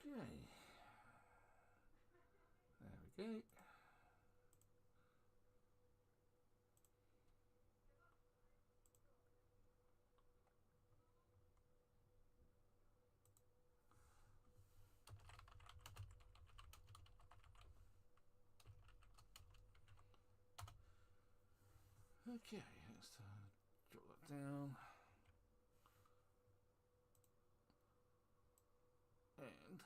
Okay. There we go. Okay, let's drop that down. And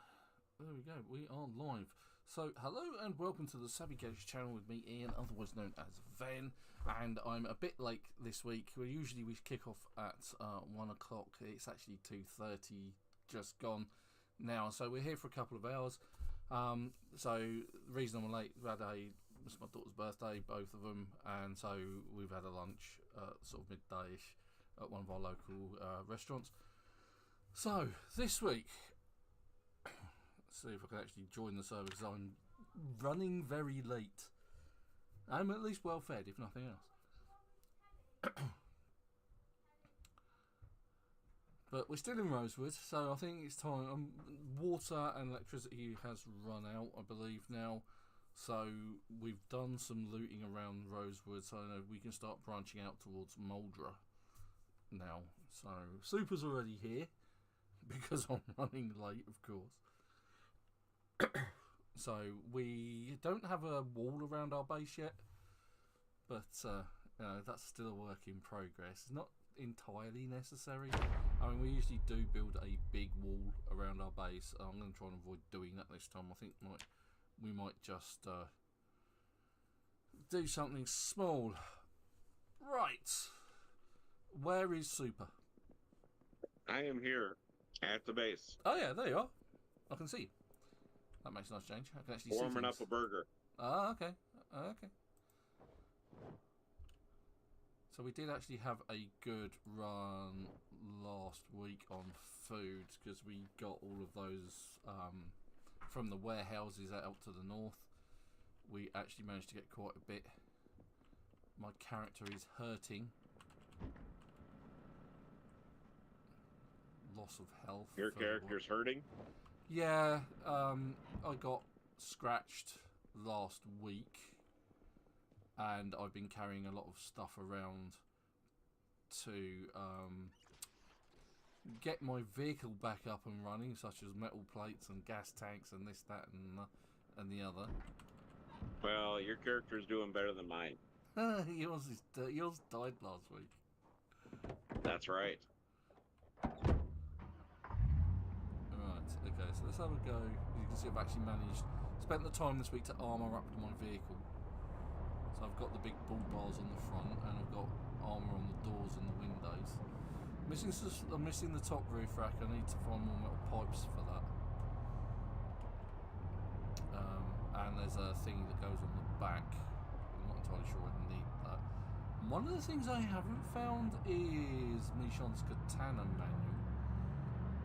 there we go, we are live. So, hello and welcome to the Savvy Gadgetz channel with me, Ian, otherwise known as Ven. And I'm a bit late this week. Usually we kick off at 1 o'clock. It's actually 2:30, just gone now. So we're here for a couple of hours. So the reason I'm late, it's my daughter's birthday, both of them, and so we've had a lunch sort of midday-ish at one of our local restaurants. So this week, let's see if I can actually join the server because I'm running very late. I'm at least well fed, if nothing else. But we're still in Rosewood, so I think it's time. Water and electricity has run out, I believe, now. So we've done some looting around Rosewood, so I know we can start branching out towards Muldra now. So Super's already here, because I'm running late, of course. So we don't have a wall around our base yet, but you know, that's still a work in progress. It's not entirely necessary. I mean, we usually do build a big wall around our base. I'm going to try and avoid doing that this time. I think we might just do something small. Right, where is Super? I am here at the base. Oh yeah, there you are. I can see you. That makes a nice change. I can actually see warming things. up a burger. Ah, okay. Okay. So we did actually have a good run last week on food because we got all of those from the warehouses out to the north. We actually managed to get quite a bit. My character is hurting. Loss of health. Your character's hurting? Yeah, I got scratched last week. And I've been carrying a lot of stuff around to get my vehicle back up and running, such as metal plates and gas tanks and this, that, and the other. Well, your character's doing better than mine. yours died last week. That's right. Right, okay, so let's have a go. You can see I've actually spent the time this week to armour up my vehicle. So I've got the big bull bars on the front, and I've got armour on the doors and the windows. I'm missing the top roof rack. I need to find more metal pipes for that. And there's a thing that goes on the back. I'm not entirely sure I need that. And one of the things I haven't found is Michonne's katana manual.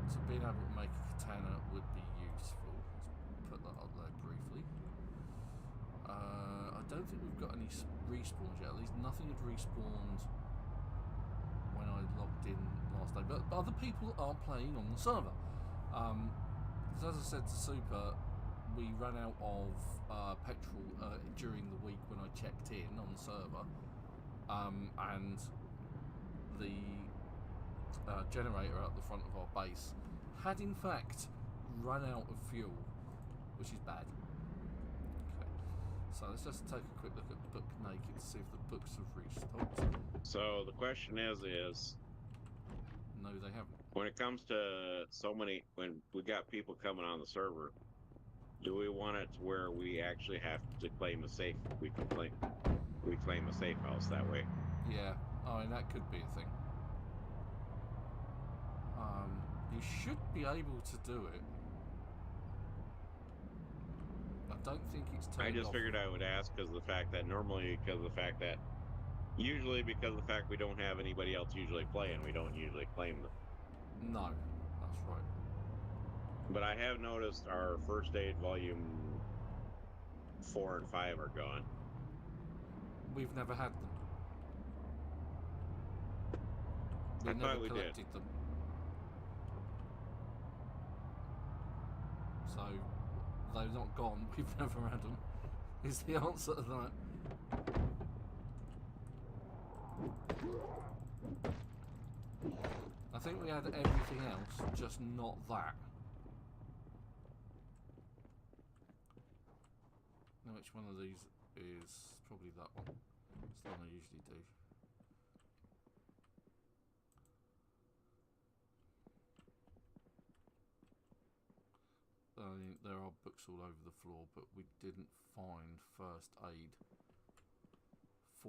So being able to make a katana would be useful. Let's put that up there briefly. I don't think we've got any respawns yet. At least nothing had respawned when I logged in last day. But other people are playing on the server. As I said to Super, we ran out of petrol during the week when I checked in on the server. And the generator at the front of our base had in fact run out of fuel, which is bad. So let's just take a quick look at Book Naked to see if the books have restocked. So the question is No, they haven't. when it comes to when we got people coming on the server, do we want it to where we actually have to claim a safe? We claim a safe house that way. Yeah, I mean that could be a thing. You should be able to do it. I don't think it's turned I just off. figured I would ask because of the fact that usually because of the fact we don't have anybody else usually playing, we don't usually claim them. No, that's right. But I have noticed our first aid volume 4 and 5 are gone. We've never had them. I never thought we collected them. So they're not gone. We've never had them. Is the answer to that? I think we had everything else, just not that. Now, which one of these is probably that one? It's the one I usually do. There are books all over the floor, but we didn't find first aid.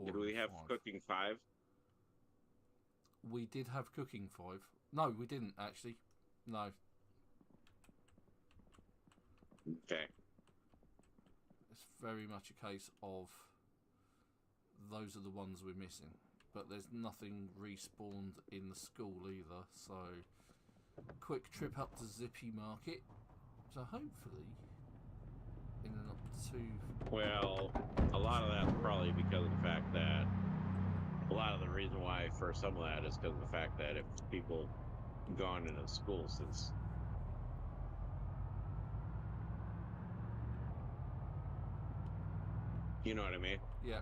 Did we have cooking 5? We did have cooking 5. No, we didn't actually. No. Okay. It's very much a case of those are the ones we're missing. But there's nothing respawned in the school either, so quick trip up to Zippy Market. So hopefully in a not too... Well, a lot of that's probably because of the fact that a lot of the reason why for some of that is because of the fact that if people gone into school since you know what I mean? Yeah.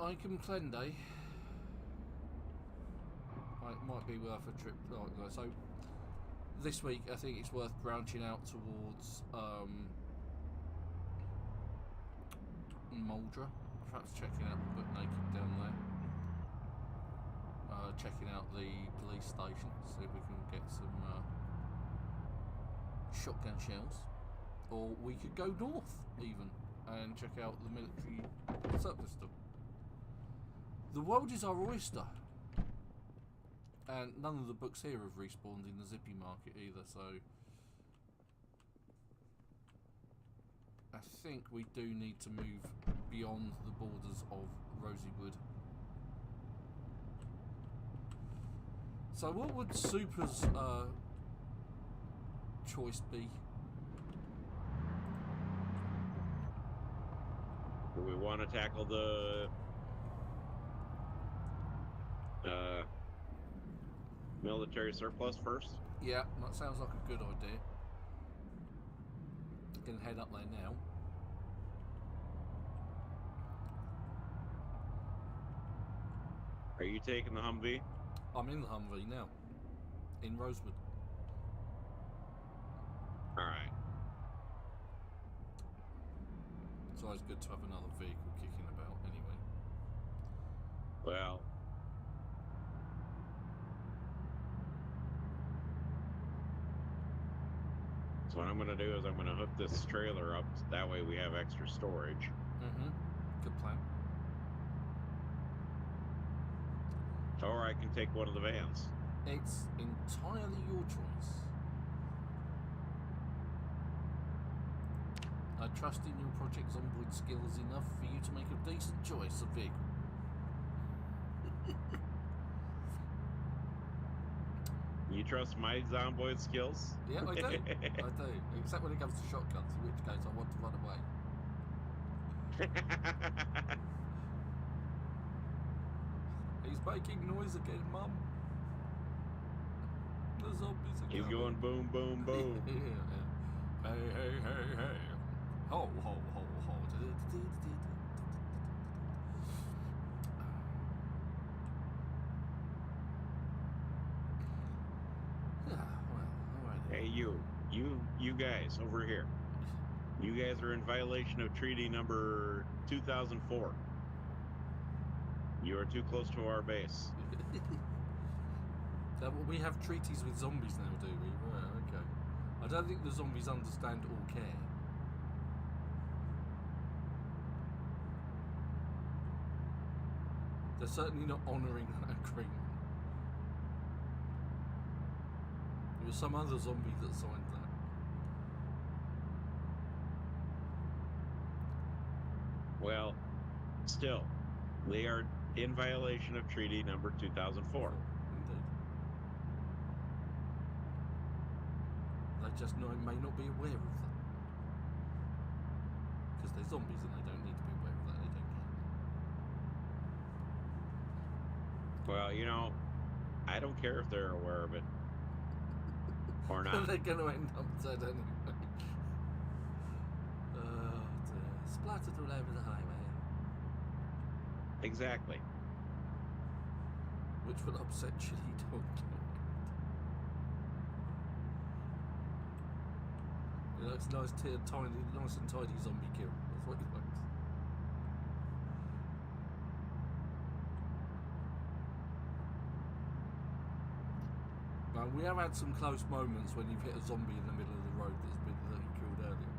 I can Clenday. It might be worth a trip like that. So this week I think it's worth branching out towards Muldra. Perhaps checking out the Book Naked down there. Checking out the police station, see if we can get some shotgun shells. Or we could go north even and check out the military surplus store. The world is our oyster. And none of the books here have respawned in the Zippy Market either, so I think we do need to move beyond the borders of Rosewood. So what would Super's choice be? Do we want to tackle the military surplus first? Yeah, that sounds like a good idea. Gonna head up there now. Are you taking the Humvee? I'm in the Humvee now, in Rosewood. Alright. It's always good to have another vehicle kicking about anyway. Well, so what I'm going to do is I'm going to hook this trailer up, that way we have extra storage. Mm-hmm. Good plan. Or I can take one of the vans. It's entirely your choice. I trust in your Project Zomboid skills enough for you to make a decent choice of vehicle. You trust my Zomboid skills? Yeah, I do. I do. Except when it comes to shotguns, in which case I want to run away. He's making noise again, Mum. The zombies are He's going boom, boom, boom. Yeah. Hey, hey, hey, hey. Ho, ho, ho, ho. Yeah, well, alright. Hey, you guys over here. You guys are in violation of treaty number 2004. You are too close to our base. We have treaties with zombies now, do we? Right, okay. I don't think the zombies understand or care. They're certainly not honouring that agreement. It was some other zombie that signed that. Well, still, they are in violation of treaty number 2004. Indeed. They just may not be aware of that. Because they're zombies and they don't need to be aware of that. They don't care. Well, you know, I don't care if they're aware of it. Or not. They're going to end up dead anyway. Oh dear. Splattered all over the highway. Exactly. Which will upset Chili Dog. He likes nice, tiny, nice and tidy zombie kill. That's what he likes. Now, we have had some close moments when you've hit a zombie in the middle of the road that you killed earlier,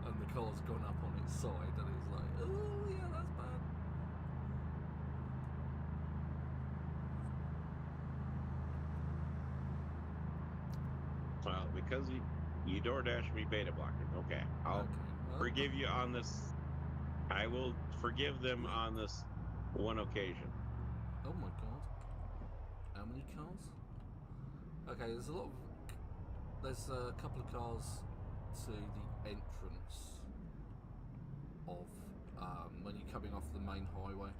and the car's gone up on its side, and it's like, oh yeah, that's bad. Well, because you DoorDash me beta blockers. Okay, I'll forgive you on this. I will forgive them on this one occasion. Oh my god. How many cars? Okay, there's a couple of cars to the entrance of when you're coming off the main highway.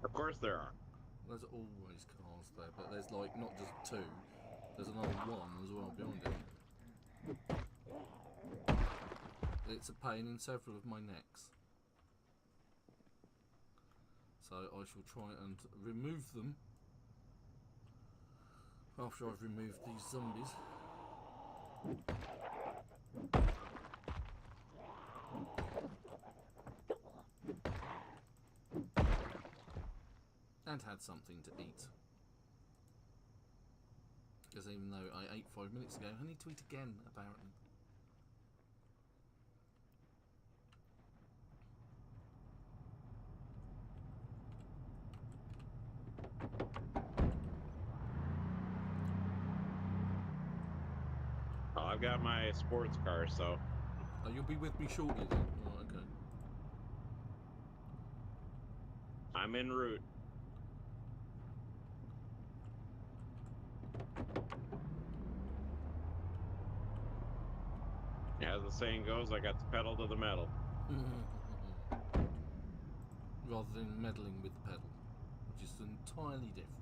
Of course there are. There's always cars there, but there's like not just two. There's another one as well behind it. It's a pain in several of my necks. So I shall try and remove them after I've removed these zombies. And had something to eat. Because even though I ate 5 minutes ago, I need to eat again, apparently. Well, I've got my sports car, so. Oh, you'll be with me shortly then? Oh, okay. I'm en route. As the saying goes, I got the pedal to the metal. Rather than meddling with the pedal, which is entirely different.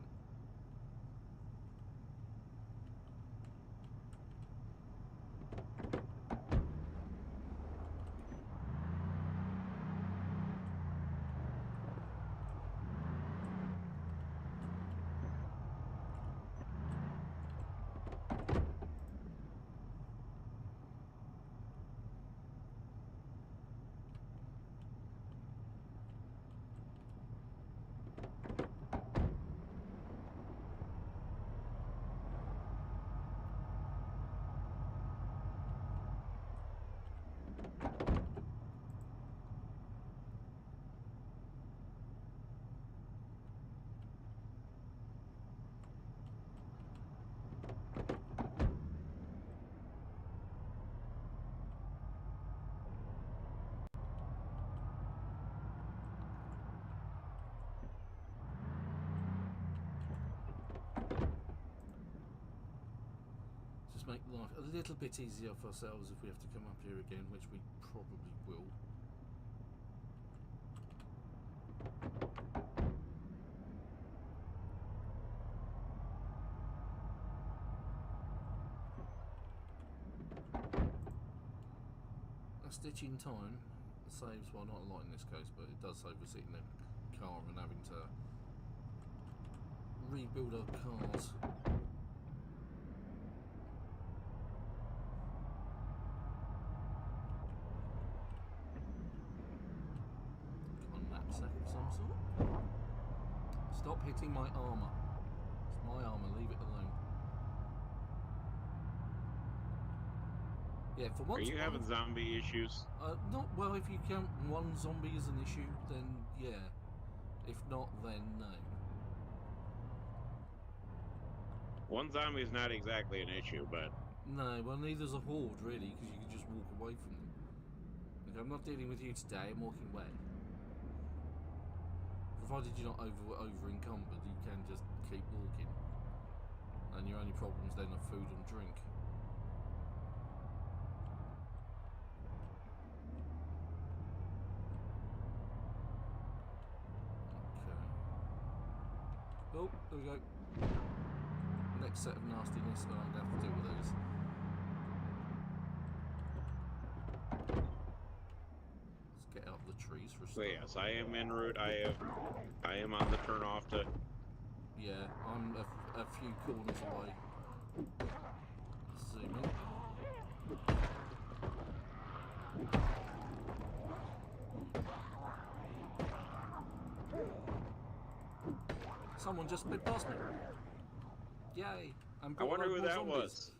Make life a little bit easier for ourselves if we have to come up here again, which we probably will. A stitch in time saves, well, not a lot in this case, but it does save us sitting in a car and having to rebuild our cars. Stop hitting my armour. It's my armour, leave it alone. Yeah, for once. Are you having zombie issues? Not well, if you count one zombie as an issue, then yeah. If not, then no. One zombie is not exactly an issue, but... No, well, neither's a horde, really, because you can just walk away from them. Like, I'm not dealing with you today, I'm walking away. Provided you're not over encumbered, you can just keep walking. And your only problems then are food and drink. Okay. Oh, there we go. next set of nastiness, and I'm going to have to deal with those. Let's get out of the trees for a So start. yes, I am en route. I am on the turn off to. Yeah, I'm a few corners away. Zooming. Someone just sped past me. Yay! I wonder who that was.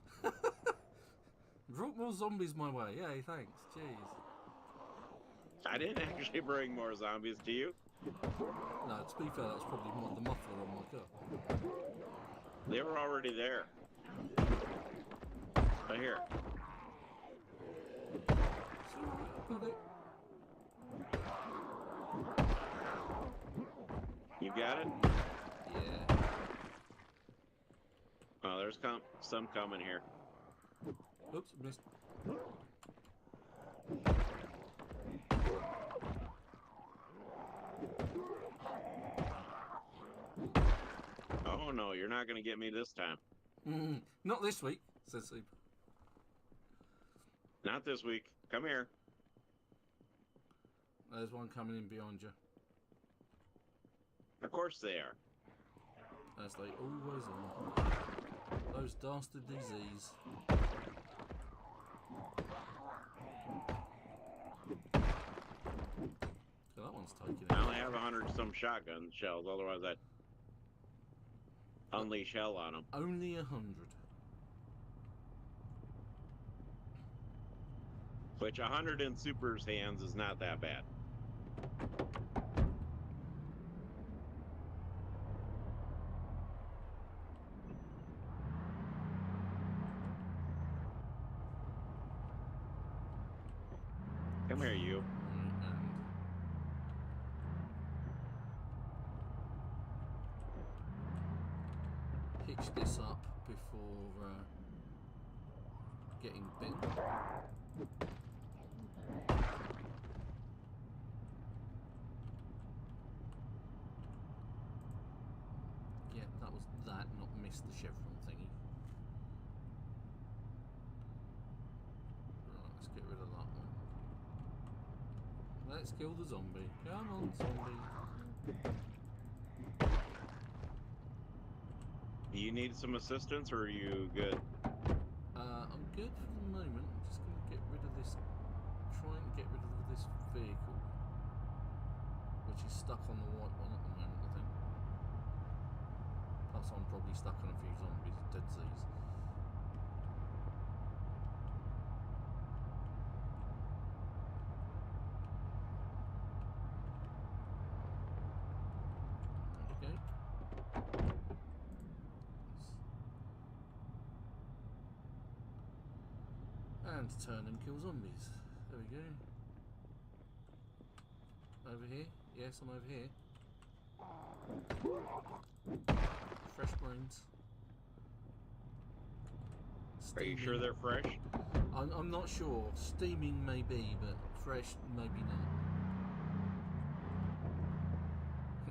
Brought more zombies my way. Yay, thanks. Jeez. I didn't actually bring more zombies to you. No, to be fair, that's probably more the muffler on my car. They were already there. Right here. Got it. You got it? Yeah. Oh, there's some coming here. Oops, missed. Oh no, you're not going to get me this time. Not this week, says Super. Not this week. Come here. There's one coming in behind you. Of course they are. As they always are. Those dastard disease. So that one's taking it. I only have 100 some shotgun shells, otherwise I'd unleash hell on them. Only 100. Which 100 in Super's hands is not that bad. Come here, you. And hitch this up before getting bitten. Yeah, that was that, not miss the chevron thingy. Right, let's get rid of that one. Let's kill the zombie. Come on, zombie. Do you need some assistance, or are you good? I'm good for the moment. I'm just going to get rid of this. Try and get rid of this vehicle, which is stuck on the white one at the moment, I think. Plus, I'm probably stuck on a few zombies. Dead Z's. There we go. And turn and kill zombies. There we go. Over here? Yes, I'm over here. Fresh brains. Are you sure they're fresh? I'm not sure. Steaming maybe, but fresh maybe not.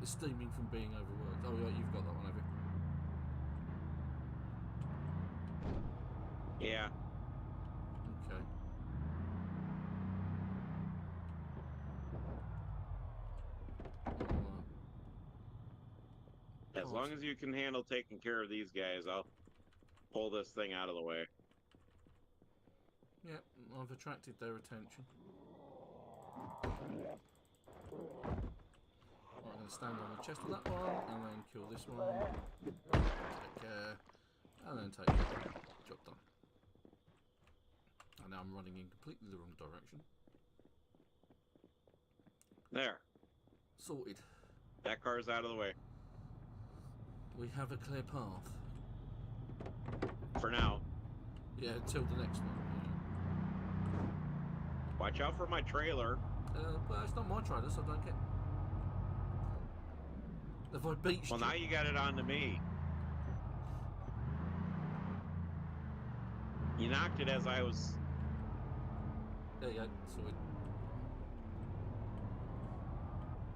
It's steaming from being overworked. Oh yeah, you've got that one, have you? Yeah. Okay. As long as you can handle taking care of these guys, I'll pull this thing out of the way. Yep, I've attracted their attention. I'm going to stand on the chest of that one, and then kill this one. Take care, and then take it. Job done. And now I'm running in completely the wrong direction. There. Sorted. That car's out of the way. We have a clear path. For now. Yeah, until the next one. Watch out for my trailer. But it's not my trailer, so I don't get. Have I beached Well, you? now you got it onto me. You knocked it as I was... There you go, sorted.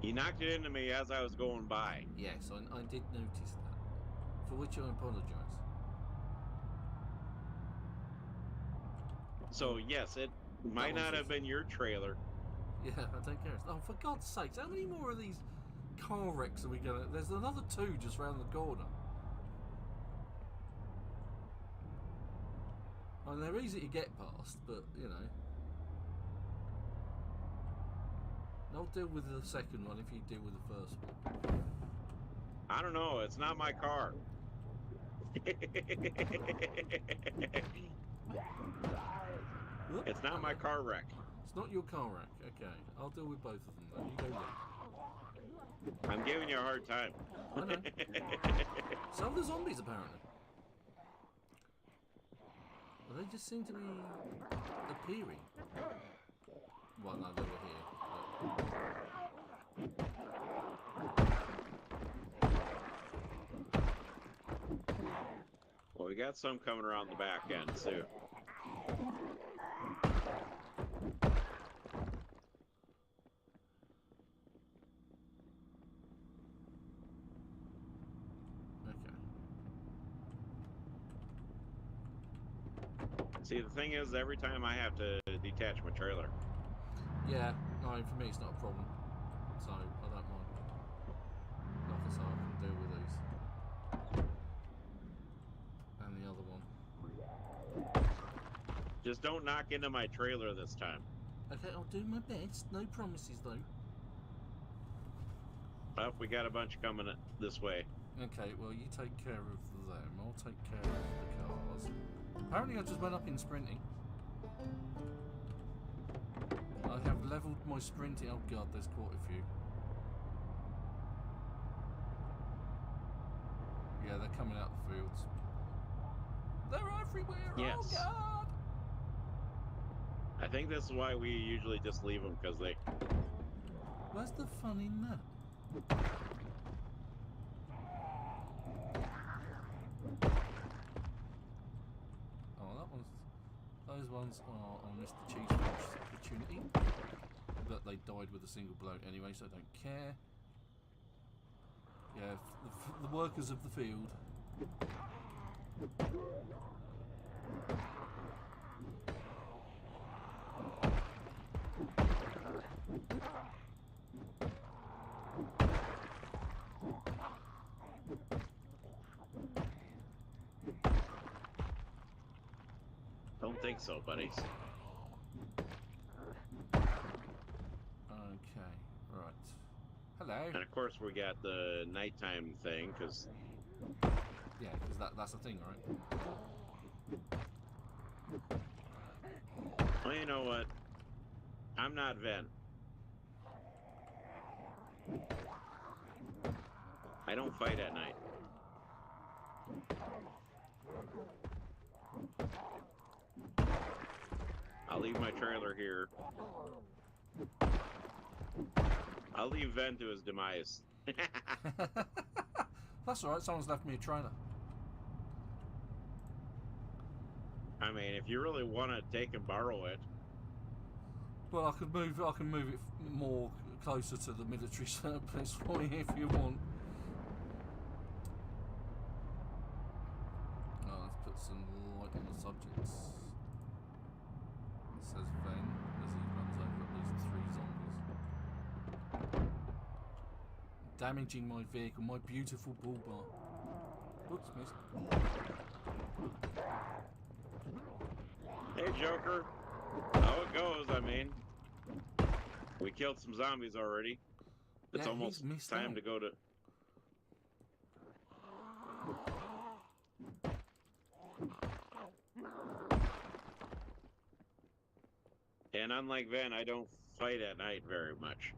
You knocked it into me as I was going by. Yes, I did notice that. For which I apologise. So yes, it might not have been your trailer. Yeah, I don't care. Oh, for God's sakes, how many more of these car wrecks are we gonna... There's another 2 just round the corner. I mean, they're easy to get past, but, you know. I'll deal with the second one if you deal with the first one. I don't know. It's not my car. It's not my car wreck. It's not your car wreck. Okay, I'll deal with both of them then. You go lead. I'm giving you a hard time. I know. So are the zombies, apparently. Well, they just seem to be appearing. Well, no, they were here. Well, we got some coming around the back end, too. See, the thing is, every time I have to detach my trailer. Yeah, no, for me it's not a problem. So, I don't mind. Like I say, I can deal with these. And the other one. Just don't knock into my trailer this time. Okay, I'll do my best. No promises, though. Well, we got a bunch coming this way. Okay, well, you take care of them. I'll take care of the cars. Apparently I just went up in sprinting. I have levelled my sprinting. Oh god, there's quite a few. Yeah, they're coming out the fields. They're everywhere! Yes. Oh god! I think this is why we usually just leave them, because they... Where's the fun in that? Those ones are on Mr. Cheeseman's opportunity, but they died with a single blow anyway, so I don't care. Yeah, the workers of the field. Don't think so, buddies. Okay, right. Hello. And of course we got the nighttime thing, because... Yeah, because that's the thing, right? Well, you know what? I'm not Ven. I don't fight at night. I'll leave my trailer here. I'll leave Ven to his demise. That's alright, someone's left me a trailer. I mean, if you really want to take and borrow it. Well, I can move it more closer to the military surplus for you if you want. Oh, let's put some light on the subjects. It says Ven as he runs over at least 3 zombies. Damaging my vehicle, my beautiful bull bar. Whoops, missed. Hey, Joker. How it goes, I mean. We killed some zombies already. It's Yeah, almost time to go to... And unlike Ven, I don't fight at night very much.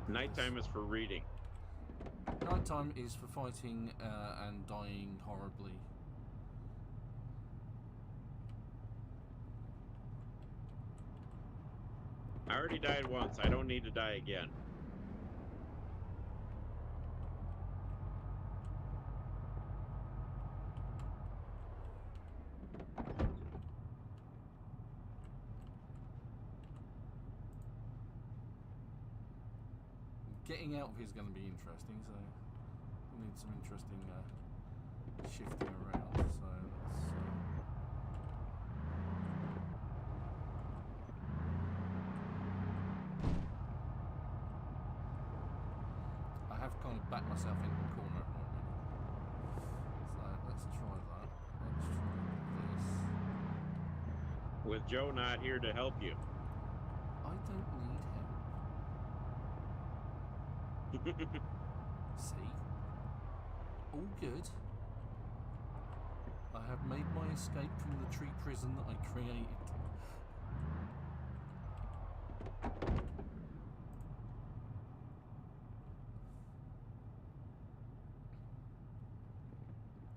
Nighttime is for reading. Nighttime is for fighting and dying horribly. I already died once. I don't need to die again. Getting out of here is going to be interesting, so... We need some interesting shifting around, so let's I have kind of backed myself into a corner at the moment. So let's try that. Let's try this. With Joe not here to help you. I don't need help. See? All good. I have made my escape from the tree prison that I created.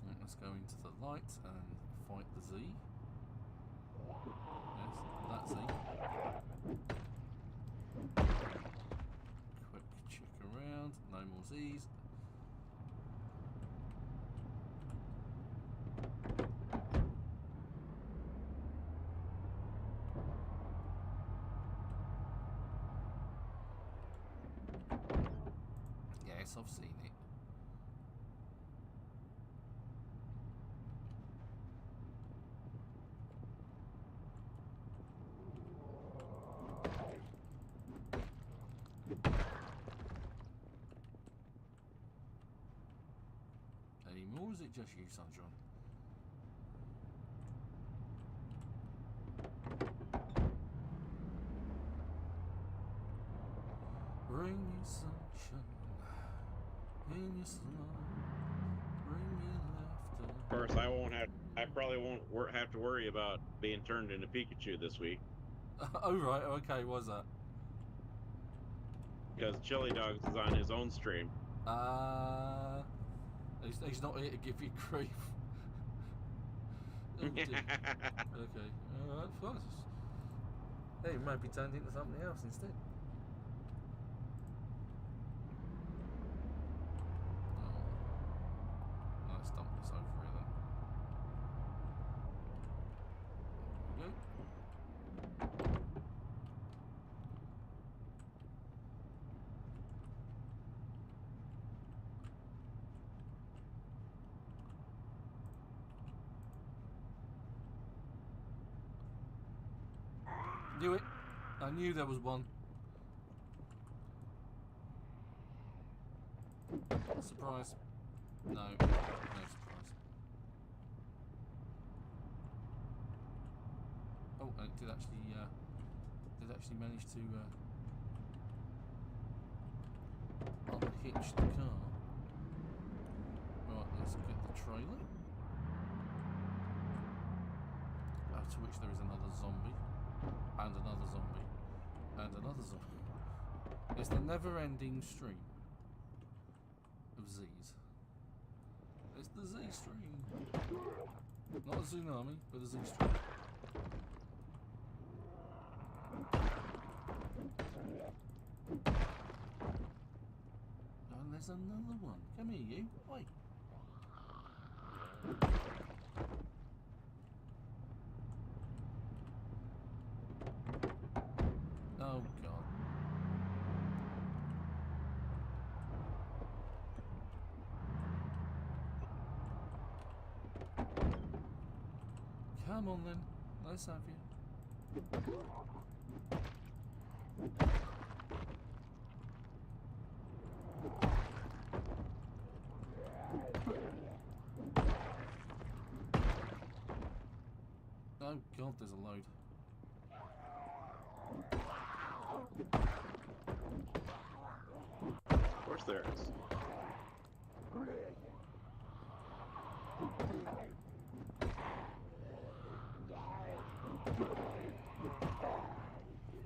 Right, let's go into the light and fight the Z. Yes, that Z. Quick check around, no more Z's. Yes, I've seen it. Any more, or is it just you, Sunshine? Bring me sunshine in your snow. Bring me laughter. Of course, I probably won't have to worry about being turned into Pikachu this week. Oh right, okay, why's that? Because Chili Dogs is on his own stream. He's not here to give you grief. Oh, dear. Okay, alright, fine. Hey, he might be turned into something else instead. Oh. Let's dump this over here then. There we go. Knew it. I knew there was one. Surprise. No. No surprise. Oh, and it did actually manage to unhitch the car. Right, let's get the trailer. To which there is another zombie. And another zombie. And another zombie. It's the never-ending stream of Z's. It's the Z stream. Not a tsunami, but a Z stream. And there's another one. Come here, you. Oi. Oh god. Come on then, let's have you. Oh god, there's a load. Of course there is.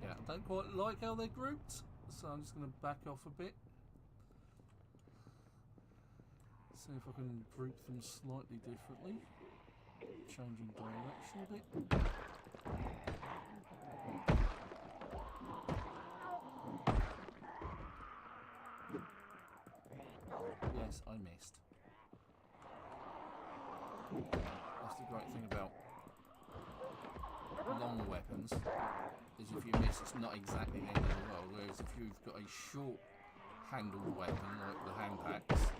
Yeah, I don't quite like how they're grouped, so I'm just going to back off a bit. See if I can group them slightly differently. Changing direction a bit. Yes, I missed. That's the great thing about long weapons, is if you miss, it's not exactly the end of the world, whereas if you've got a short handled weapon like the hand packs,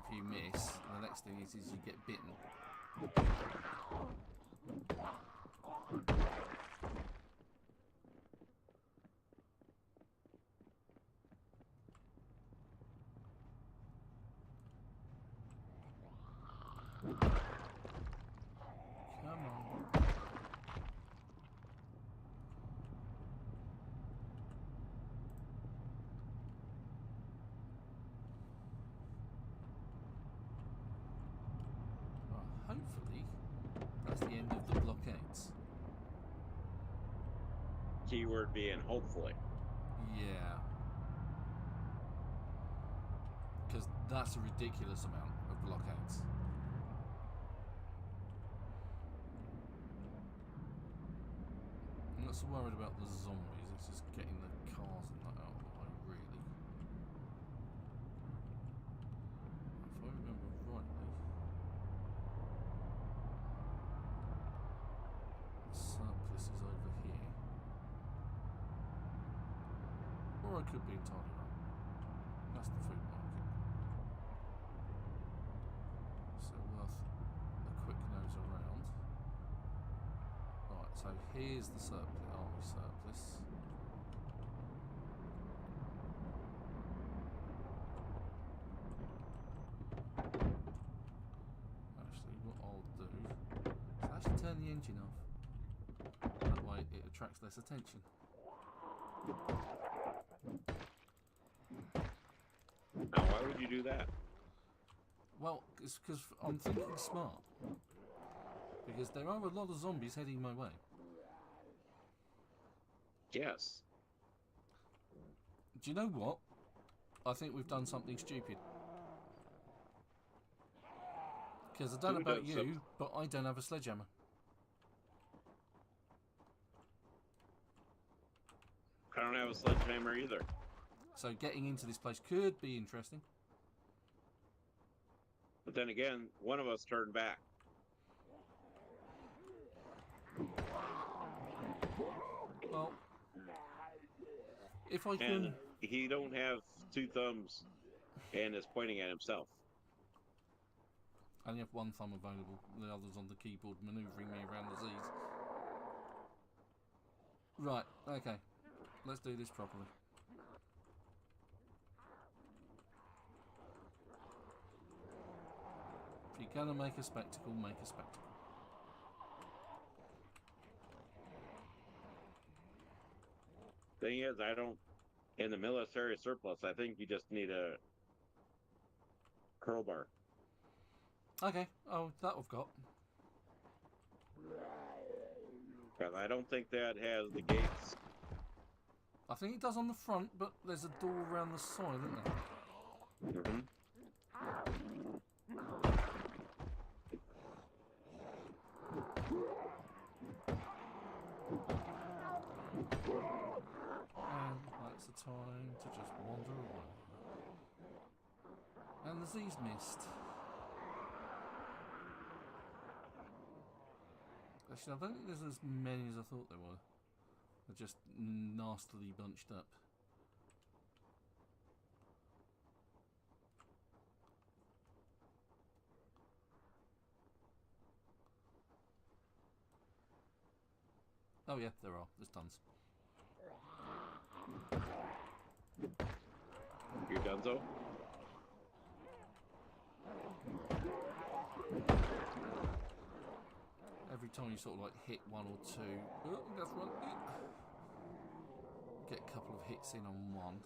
if you miss, the next thing is you get bitten. Come on. Hopefully, that's the end of the blockades. Keyword being hopefully. Yeah. Because that's a ridiculous amount of blockades. I'm not so worried about the zombies, it's just getting the cars and that out of the way, really. If I remember rightly, the surplus is over here. Or I could be entirely wrong. That's the food market. So worth a quick nose around. Right, so here's the army surplus. Actually, what I'll do is actually turn the engine off. That way it attracts less attention. Now, why would you do that? Well, it's because I'm thinking smart. Because there are a lot of zombies heading my way. Yes. Do you know what? I think we've done something stupid. Because I don't know about you, but I don't have a sledgehammer. I don't have a sledgehammer either. So getting into this place could be interesting. But then again, one of us turned back. Well, if I can... And he don't have two thumbs and is pointing at himself. I only have one thumb available. The other's on the keyboard manoeuvring me around the Z's. Right, okay. Let's do this properly. If you're gonna make a spectacle, make a spectacle. Thing is, I don't... In the military surplus, I think you just need a crowbar. Okay, oh, that I've got. Because I don't think that has the gates. I think it does on the front, but there's a door around the side, isn't there? Mm-hmm. And that's the time to just wander away. And the Z's missed. Actually, I don't think there's as many as I thought there were. They're just nastily bunched up. Oh yeah, there are. There's tons. You donezo? Every time you sort of like hit one or two, oh, that's one. Get a couple of hits in on one.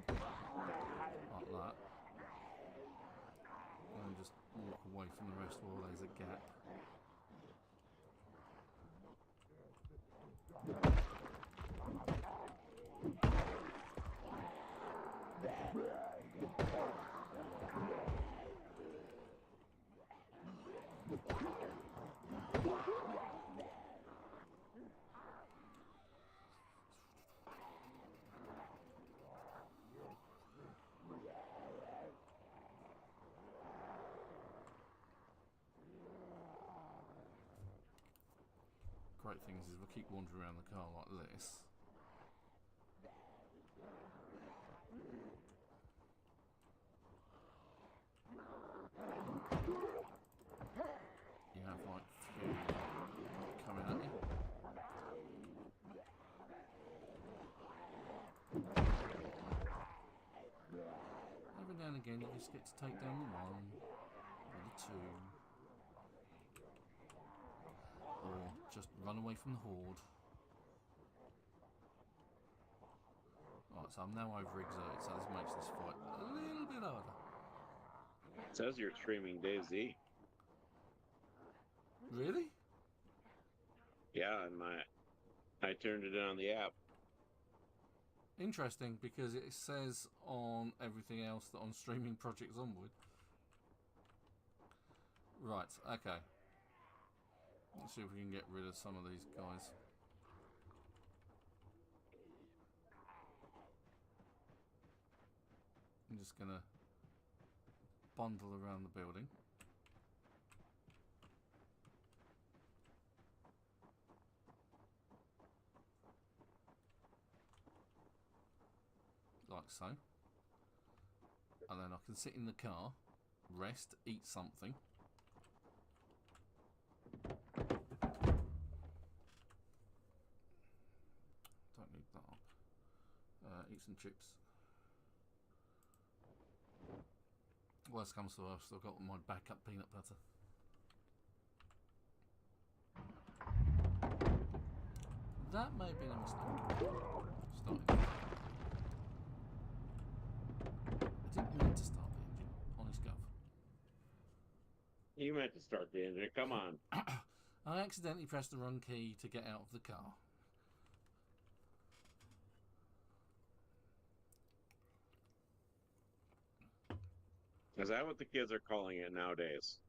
Like that. And then just walk away from the rest while there's a gap. Great thing is if I keep wandering around the car like this, only just get to take down the one, or the two, or just run away from the horde. Right, so I'm now overexerted, so this makes this fight a little bit harder. It says you're streaming DayZ. Really? Yeah, and I turned it on the app. Interesting, because it says on everything else that I'm streaming Project Zomboid. Right, okay. Let's see if we can get rid of some of these guys. I'm just gonna bundle around the building. Like so. And then I can sit in the car, rest, eat something. Don't need that up. Eat some chips. Worst comes to worst, I've got my backup peanut butter. That may have been a mistake. Starting. I didn't mean to start the engine, honest gov. You meant to start the engine, come on. I accidentally pressed the wrong key to get out of the car. Is that what the kids are calling it nowadays?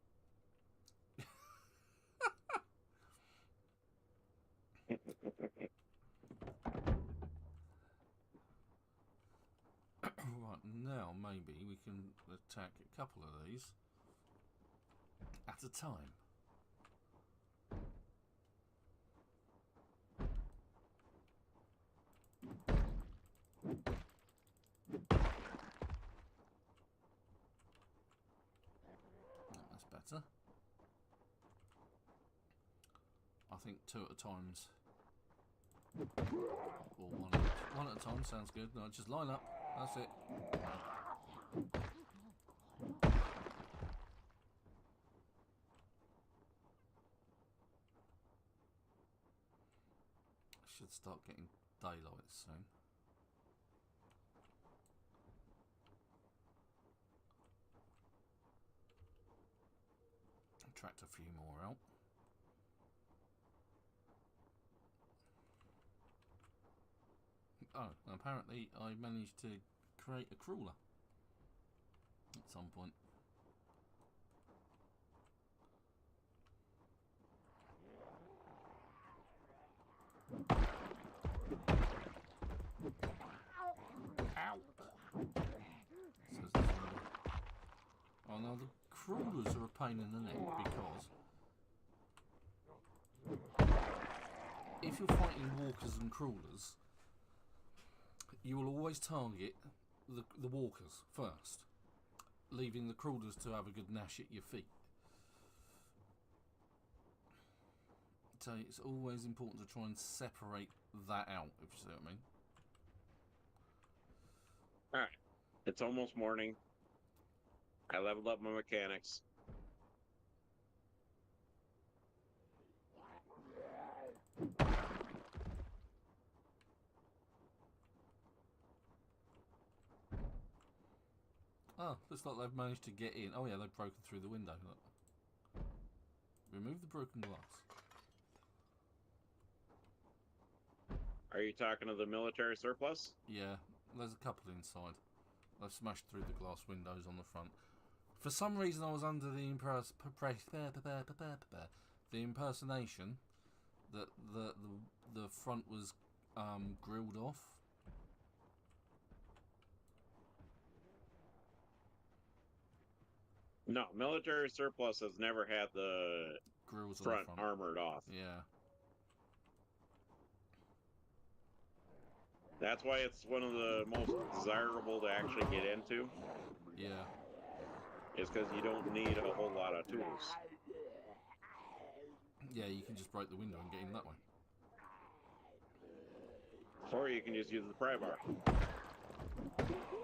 Right, now maybe we can attack a couple of these at a time. That's better. I think two at a time's, or one at a time sounds good. No, just line up. That's it. Should start getting daylight soon. Attract a few more out. Oh, apparently I managed to create a crawler at some point. Ow! Says the zombie. Oh, now the crawlers are a pain in the neck because if you're fighting walkers and crawlers, you will always target the walkers first, leaving the crawlers to have a good gnash at your feet. So it's always important to try and separate that out, if you see what I mean. Alright, it's almost morning. I leveled up my mechanics. Oh, looks like they've managed to get in. Oh yeah, they've broken through the window. Look. Remove the broken glass. Are you talking to the military surplus? Yeah, there's a couple inside. They've smashed through the glass windows on the front. For some reason I was under the impersonation that the front was grilled off. No, military surplus has never had the Grills on front the front armored off. Yeah. That's why it's one of the most desirable to actually get into. Yeah. Is because you don't need a whole lot of tools. Yeah, you can just break the window and get in that way. Or you can just use the pry bar.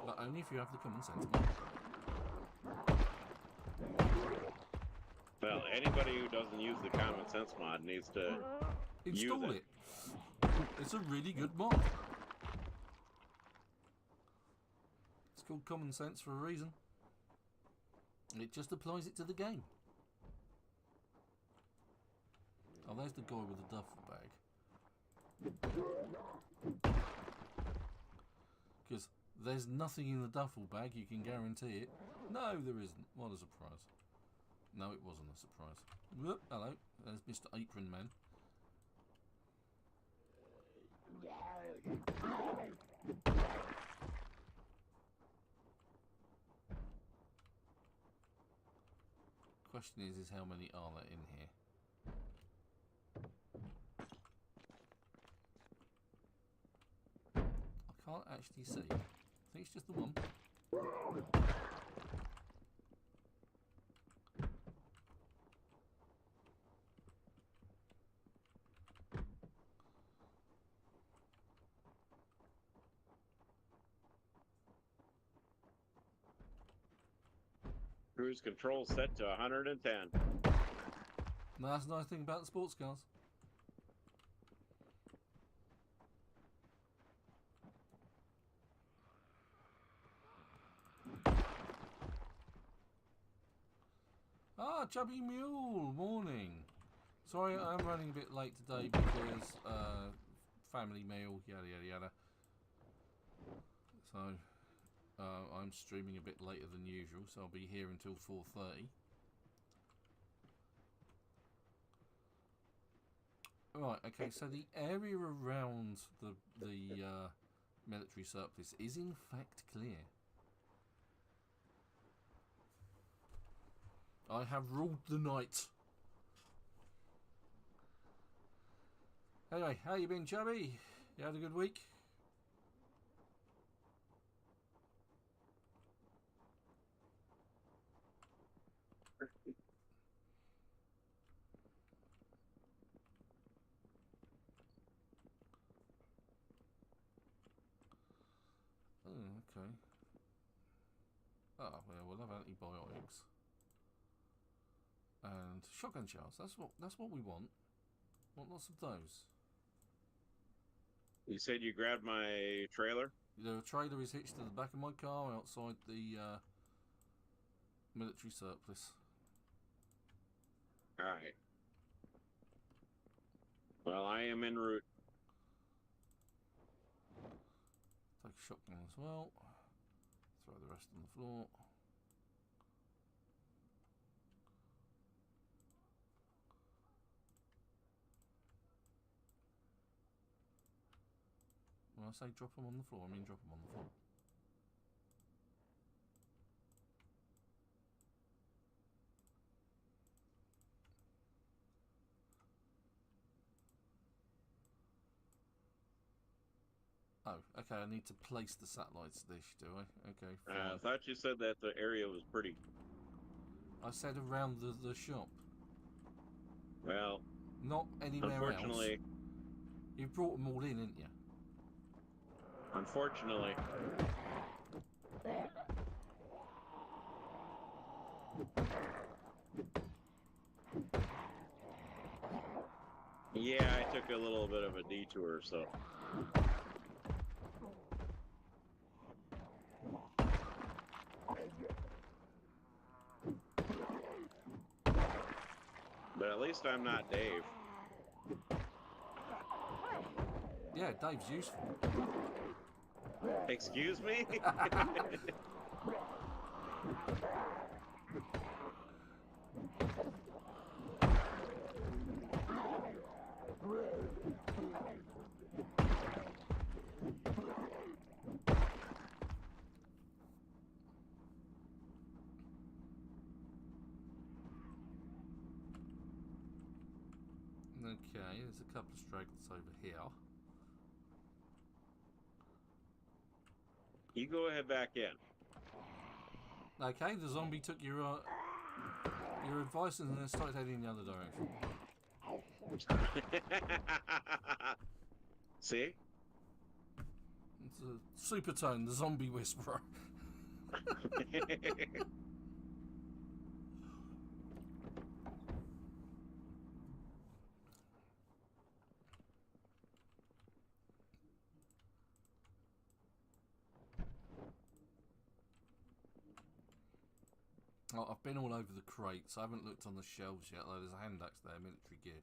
But only if you have the common sense. Well, anybody who doesn't use the common sense mod needs to Install use it. It's a really good mod. It's called Common Sense for a reason. It just applies it to the game. Oh, there's the guy with the duffel bag. Because there's nothing in the duffel bag, you can guarantee it. No, there isn't. What a surprise. No, it wasn't a surprise. Whoop, hello, there's Mr. Apron Man. Question is how many are there in here? I can't actually see. I think it's just the one. Cruise control set to 110. No, that's the nice thing about the sports cars. Ah, Chubby Mule, morning. Sorry, I'm running a bit late today because family meal, yada yada yada. So I'm streaming a bit later than usual, so I'll be here until 4:30. Right, okay, so the area around the military surplus is in fact clear. I have ruled the night. Anyway, how you been, Chubby? You had a good week? Oh, okay. Oh, well, we'll have antibiotics. And shotgun shells. That's what we want. Want lots of those. You said you grabbed my trailer? The trailer is hitched to the back of my car outside the military surplus. Alright. Well, I am en route. Take a shotgun as well. Throw the rest on the floor. When I say drop them on the floor, I mean drop them on the floor. Oh, okay, I need to place the satellites dish, do I? Okay, fine. I thought you said that the area was pretty. I said around the shop. Well, not anywhere unfortunately, else. You brought them all in, didn't you? Unfortunately. Yeah, I took a little bit of a detour, so. But at least I'm not Dave. Yeah, Dave's useful. Excuse me? Okay, there's a couple of stragglers over here. You go ahead back in. Okay, the zombie took your advice and then started heading in the other direction. See? It's a super tone, the zombie whisperer. I've been all over the crates. I haven't looked on the shelves yet. Though there's a hand axe there, military gear.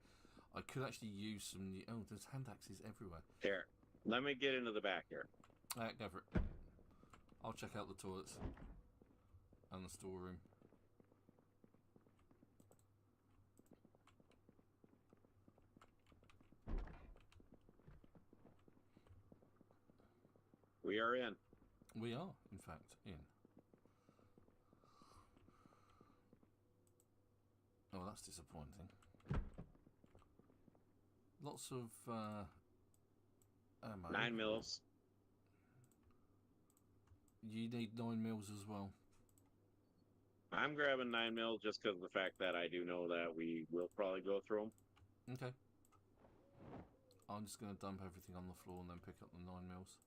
I could actually use some new... Oh, there's hand axes everywhere. Here, let me get into the back here. Go for it. I'll check out the toilets and the storeroom. We are in. We are, in fact, in. Oh, that's disappointing. Lots of ammo. 9 mils. You need 9 mils as well. I'm grabbing 9 mil just because of the fact that I do know that we will probably go through them. Okay. I'm just going to dump everything on the floor and then pick up the 9 mils.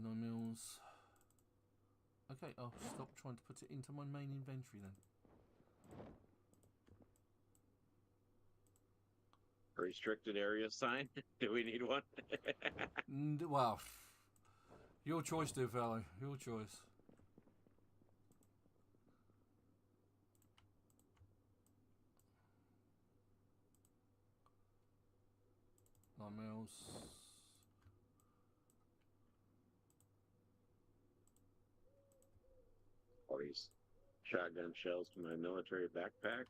No mils. Okay, I'll stop trying to put it into my main inventory then. Restricted area sign. Do we need one? Well, your choice, dear fellow. Your choice. My mouse. All these shotgun shells from my military backpack.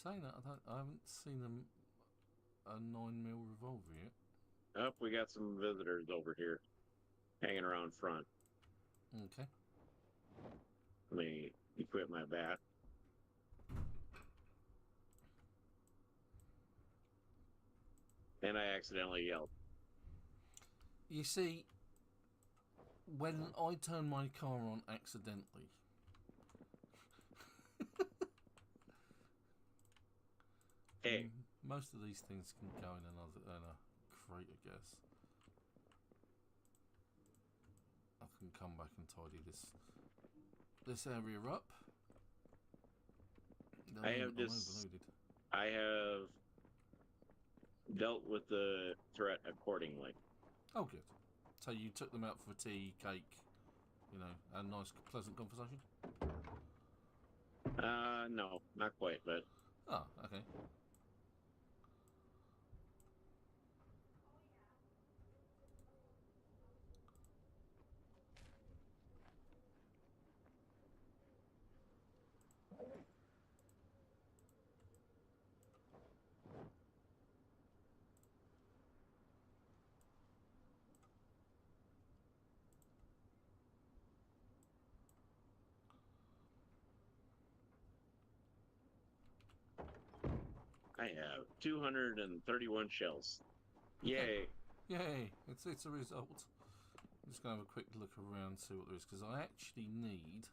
Saying that, I haven't seen a 9mm revolver yet. Oh, we got some visitors over here hanging around front. Okay. Let me equip my bat. And I accidentally yelled. You see, when I turn my car on accidentally, Hey. Most of these things can go in a crate, I guess. I can come back and tidy this area up. I have dealt with the threat accordingly. Oh, good. So you took them out for tea, cake, you know, a nice, pleasant conversation? No, not quite, but... Oh, okay. I have 231 shells. Yay! Yay! It's a result. I'm just going to have a quick look around, see what there is, because I actually need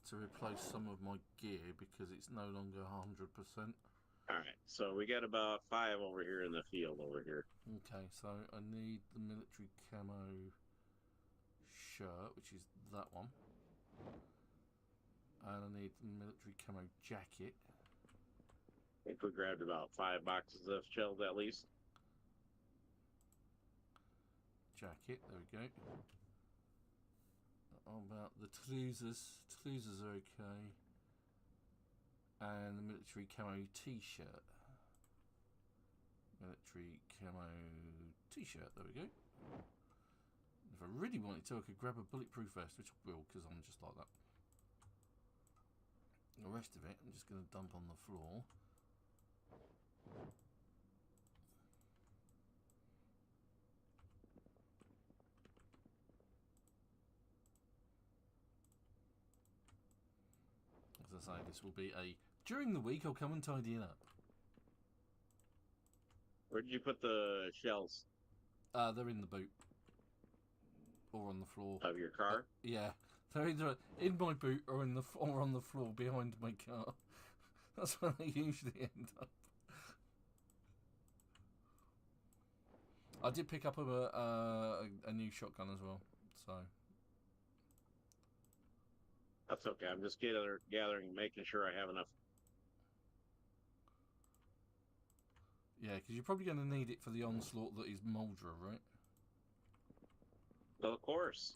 to replace some of my gear because it's no longer 100%. Alright, so we got about 5 over here in the field over here. Okay, so I need the military camo shirt, which is that one. And I need the military camo jacket. I think we grabbed about 5 boxes of shells at least. Jacket, there we go. How about the Toulousers? Toulousers are okay. And the military camo t-shirt. Military camo t-shirt, there we go. If I really wanted to, I could grab a bulletproof vest, which I will, because I'm just like that. The rest of it, I'm just going to dump on the floor. say, this will be a... During the week, I'll come and tidy it up. Where did you put the shells? They're in the boot. Or on the floor. Of your car? Yeah. They're either in my boot or on the floor behind my car. That's where they usually end up. I did pick up a new shotgun as well, so... That's okay. I'm just gathering, making sure I have enough. Yeah, because you're probably going to need it for the onslaught that is Moldra, right? Well, of course.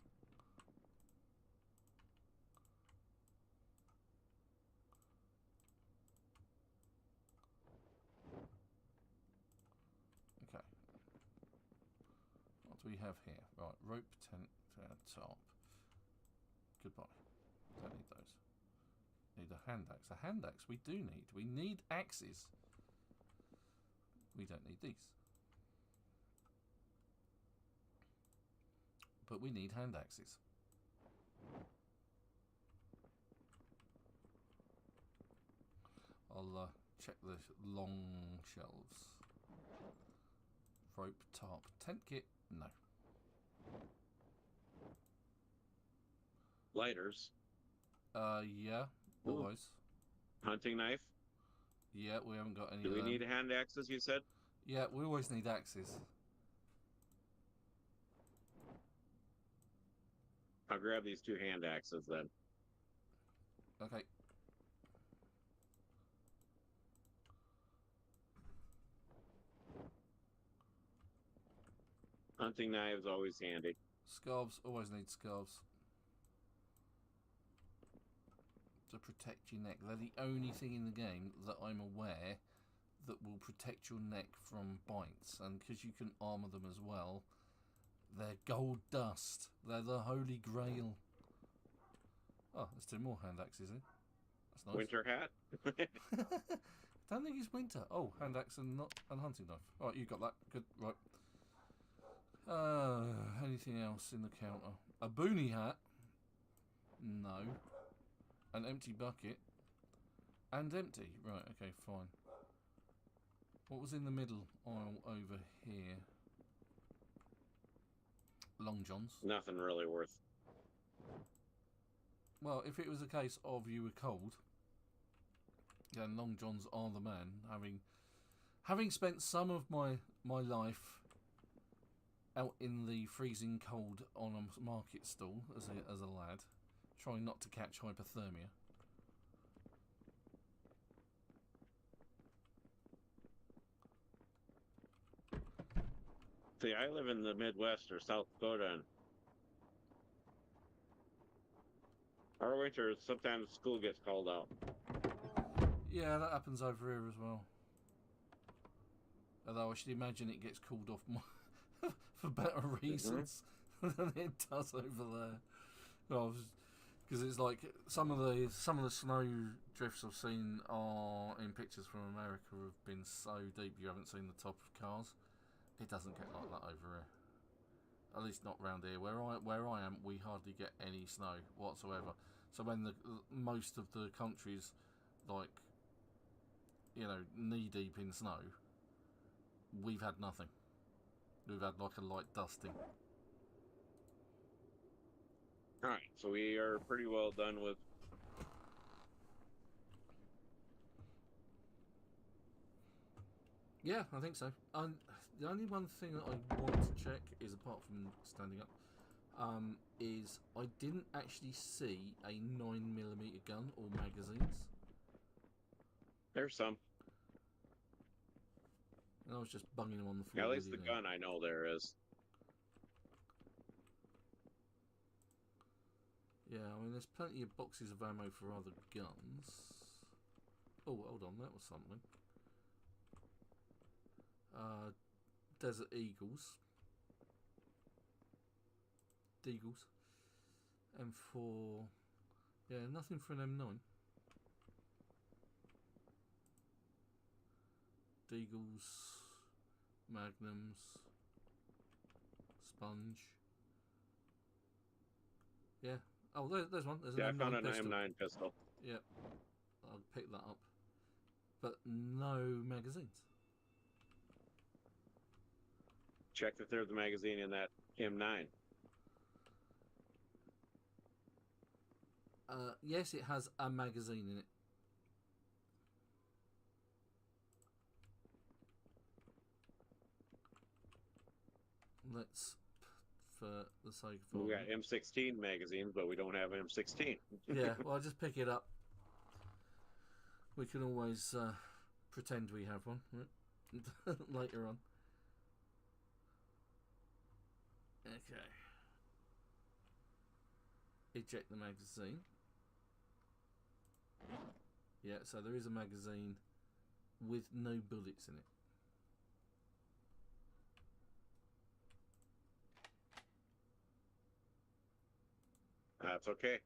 Okay. What do we have here? Right, rope, tent, top. Goodbye. Don't need those. Need a hand axe. A hand axe we do need. We need axes. We don't need these. But we need hand axes. I'll check the long shelves. Rope, tarp, tent kit? No. Lighters. Yeah, always. Hunting knife. Yeah, we haven't got any. Do we need hand axes, you said? Yeah, we always need axes. I'll grab these 2 hand axes then. Okay. Hunting knives always handy. Scarves, always need scarves. To protect your neck. They're the only thing in the game that I'm aware that will protect your neck from bites. And because you can armour them as well, they're gold dust. They're the holy grail. Oh, there's 2 more hand axes in. That's nice. Winter hat? Don't think it's winter. Oh, hand axe and hunting knife. Right, you got that. Good. Right. Anything else in the counter? A boonie hat? No. An empty bucket? And empty. Right, okay, fine. What was in the middle aisle over here? Long Johns. Nothing really worth. Well, if it was a case of you were cold, then Long Johns are the man. Having spent some of my life out in the freezing cold on a market stall as a lad, trying not to catch hypothermia. See, I live in the Midwest or South Dakota, and our winters, sometimes school gets called out. Yeah, that happens over here as well. Although I should imagine it gets called off more for better reasons than it does over there. Because it's like some of the snow drifts I've seen are in pictures from America have been so deep you haven't seen the top of cars. It doesn't get like that over here. At least not round here. Where I am, we hardly get any snow whatsoever. So when most of the country's like, knee deep in snow, we've had nothing. We've had like a light dusting. Alright, so we are pretty well done with... Yeah, I think so. The only one thing that I want to check is, apart from standing up, is I didn't actually see a 9mm gun or magazines. There's some. And I was just bunging them on the floor. Yeah, at least the gun I know there is. Yeah, I mean, there's plenty of boxes of ammo for other guns. Oh, hold on, that was something. Desert Eagles. Deagles. M4. Yeah, nothing for an M9. Deagles. Magnums. Sponge. Yeah. Oh, there's one. There's an Yeah, M9 I found an pistol. M9 pistol. Yep. but no magazines. Check if there's a magazine in that M9. Yes, it has a magazine in it. Let's, for the sake of We got M16 magazines, but we don't have an M16. Yeah, well, I'll just pick it up. We can always pretend we have one later on. Okay. Eject the magazine. Yeah, so there is a magazine with no bullets in it. That's okay.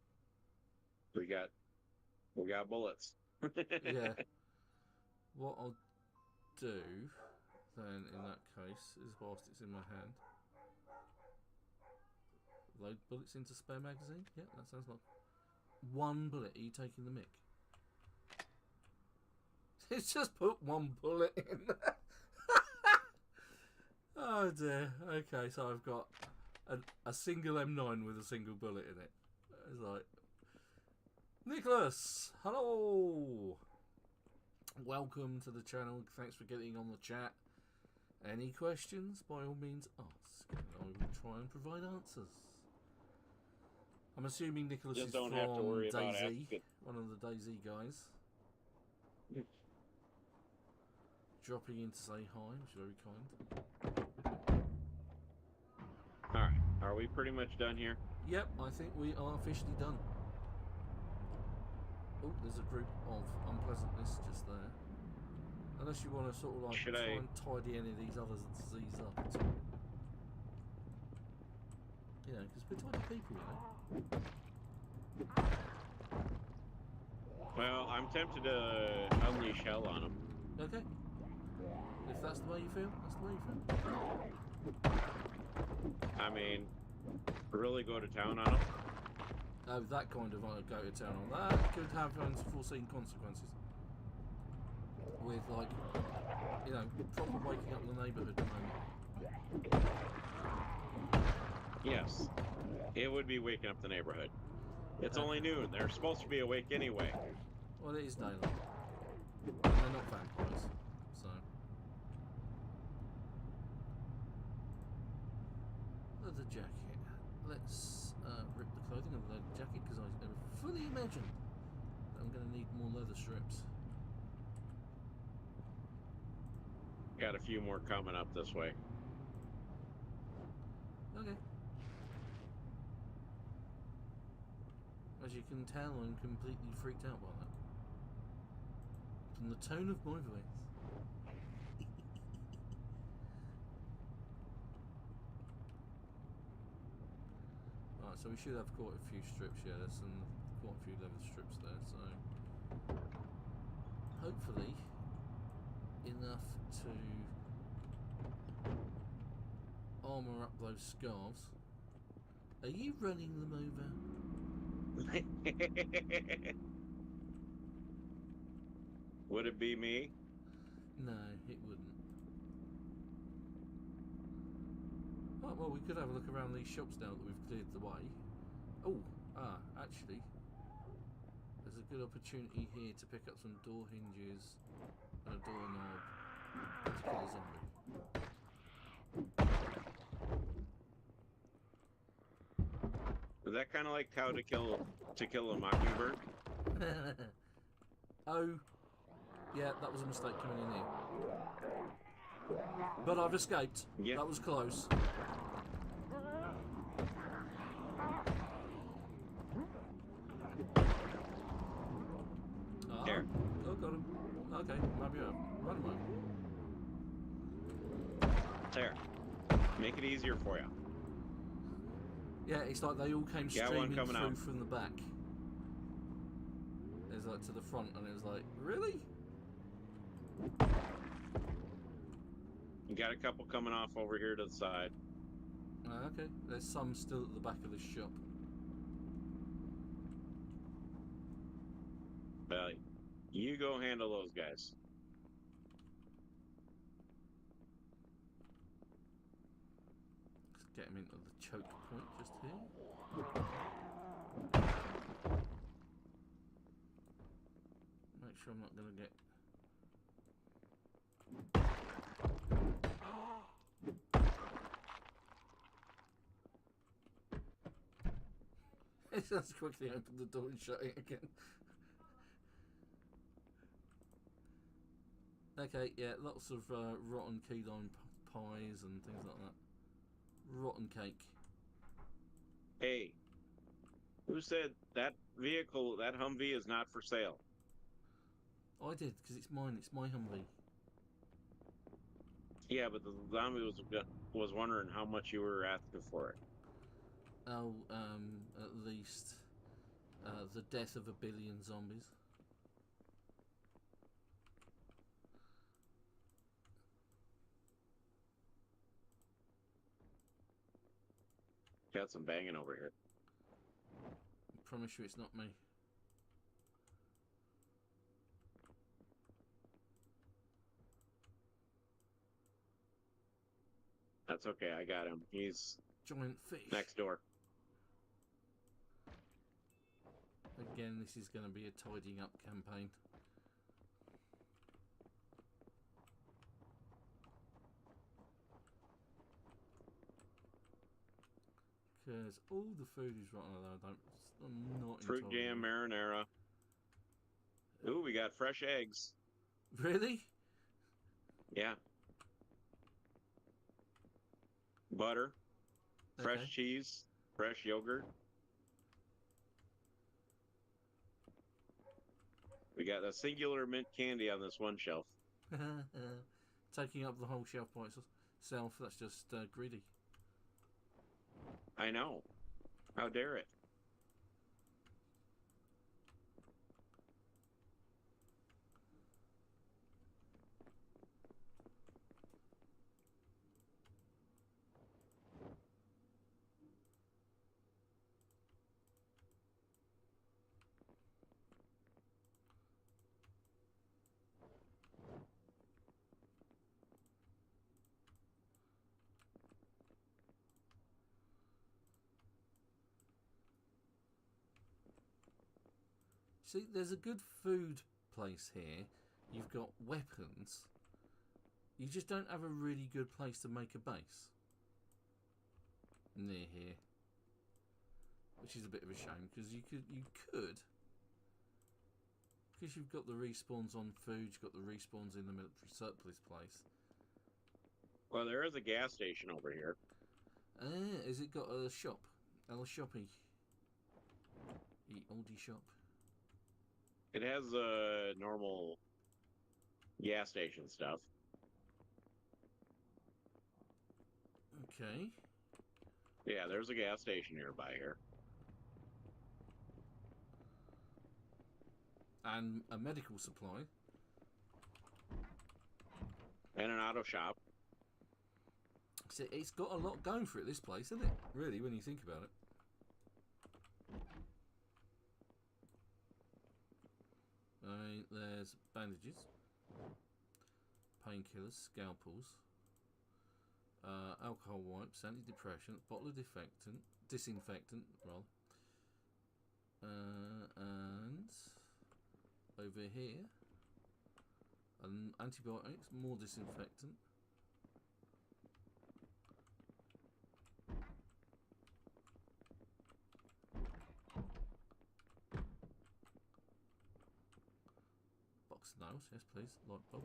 We got bullets. Yeah. What I'll do then in that case is, whilst it's in my hand, load bullets into spare magazine. Yeah, that sounds like one bullet. Are you taking the mick? It's just put one bullet in. Oh dear. Okay, so I've got a single M9 with a single bullet in it. It's like, Nicholas, hello. Welcome to the channel. Thanks for getting on the chat. Any questions? By all means, ask, and I will try and provide answers. I'm assuming Nicholas Just is don't from have to worry about DayZ, asking. one of the DayZ guys. Dropping in to say hi, which is very kind. Alright, are we pretty much done here? Yep, I think we are officially done. Oh, there's a group of unpleasantness just there. Unless you want to sort of like try and tidy any of these others up at all. You know, because we're tidy people, you know. Well, I'm tempted to unleash hell on them. Okay. If that's the way you feel, that's the way you feel. I mean, really go to town on them? Oh, that kind of go to town on that could have unforeseen consequences. With, like, you know, proper waking up the neighbourhood moment. Yes. It would be waking up the neighborhood. It's only noon. They're supposed to be awake anyway. Well, it is daylight. And they're not vampires, so. Leather jacket. Let's rip the clothing of the leather jacket because I fully imagine that I'm going to need more leather strips. Got a few more coming up this way. Okay. As you can tell, I'm completely freaked out by that. From the tone of my voice. Right, so we should have quite a few strips, yeah, there's quite a few leather strips there, so hopefully enough to armour up those scarves. Are you running them over? Would it be me? No, it wouldn't. Oh, well, we could have a look around these shops now that we've cleared the way. Oh, actually, there's a good opportunity here to pick up some door hinges and a doorknob to kill a zombie. Is that kind of like how to kill a mockingbird? Oh, yeah, that was a mistake coming in here. But I've escaped. Yeah. That was close. There. Oh, got him. Okay, maybe I'll run away. There. Make it easier for you. Yeah, it's like they all came Got one streaming coming through out. from the back. It's like to the front, and it was like, really? You got a couple coming off over here to the side. Okay, there's some still at the back of the shop. You go handle those guys. get him into the choke point just here. Make sure I'm not going to get... It just quickly opened the door and shut it again. Okay, yeah, lots of rotten key lime pies and things like that. Rotten cake. Hey, who said that vehicle, that Humvee, is not for sale? I did, because it's mine. It's my Humvee. Yeah, but the zombie was wondering how much you were asking for it. Oh, at least the death of 1 billion zombies. Got some banging over here. I promise you it's not me. That's okay, I got him. He's Giant fish. next door. Again, this is going to be a tidying up campaign. Because all the food is rotten, although I'm not Fruit jam marinara. Ooh, we got fresh eggs. Really? Yeah. Butter. Fresh Okay. cheese. Fresh yogurt. We got a singular mint candy on this one shelf. Taking up the whole shelf by itself, that's just greedy. I know. How dare it? See, there's a good food place here. You've got weapons. You just don't have a really good place to make a base near here, which is a bit of a shame because you could, because you've got the respawns on food, you've got the respawns in the military surplus place. Well, there is a gas station over here. Has it got a shop? El Shoppy. The oldie shop. It has normal gas station stuff. Okay. Yeah, there's a gas station nearby here. And a medical supply. And an auto shop. So it's got a lot going for it, this place, isn't it? Really, when you think about it. There's bandages, painkillers, scalpels, alcohol wipes, antidepressant, bottle of disinfectant, rather. And over here, antibiotics, more disinfectant. Nails, yes please, like that.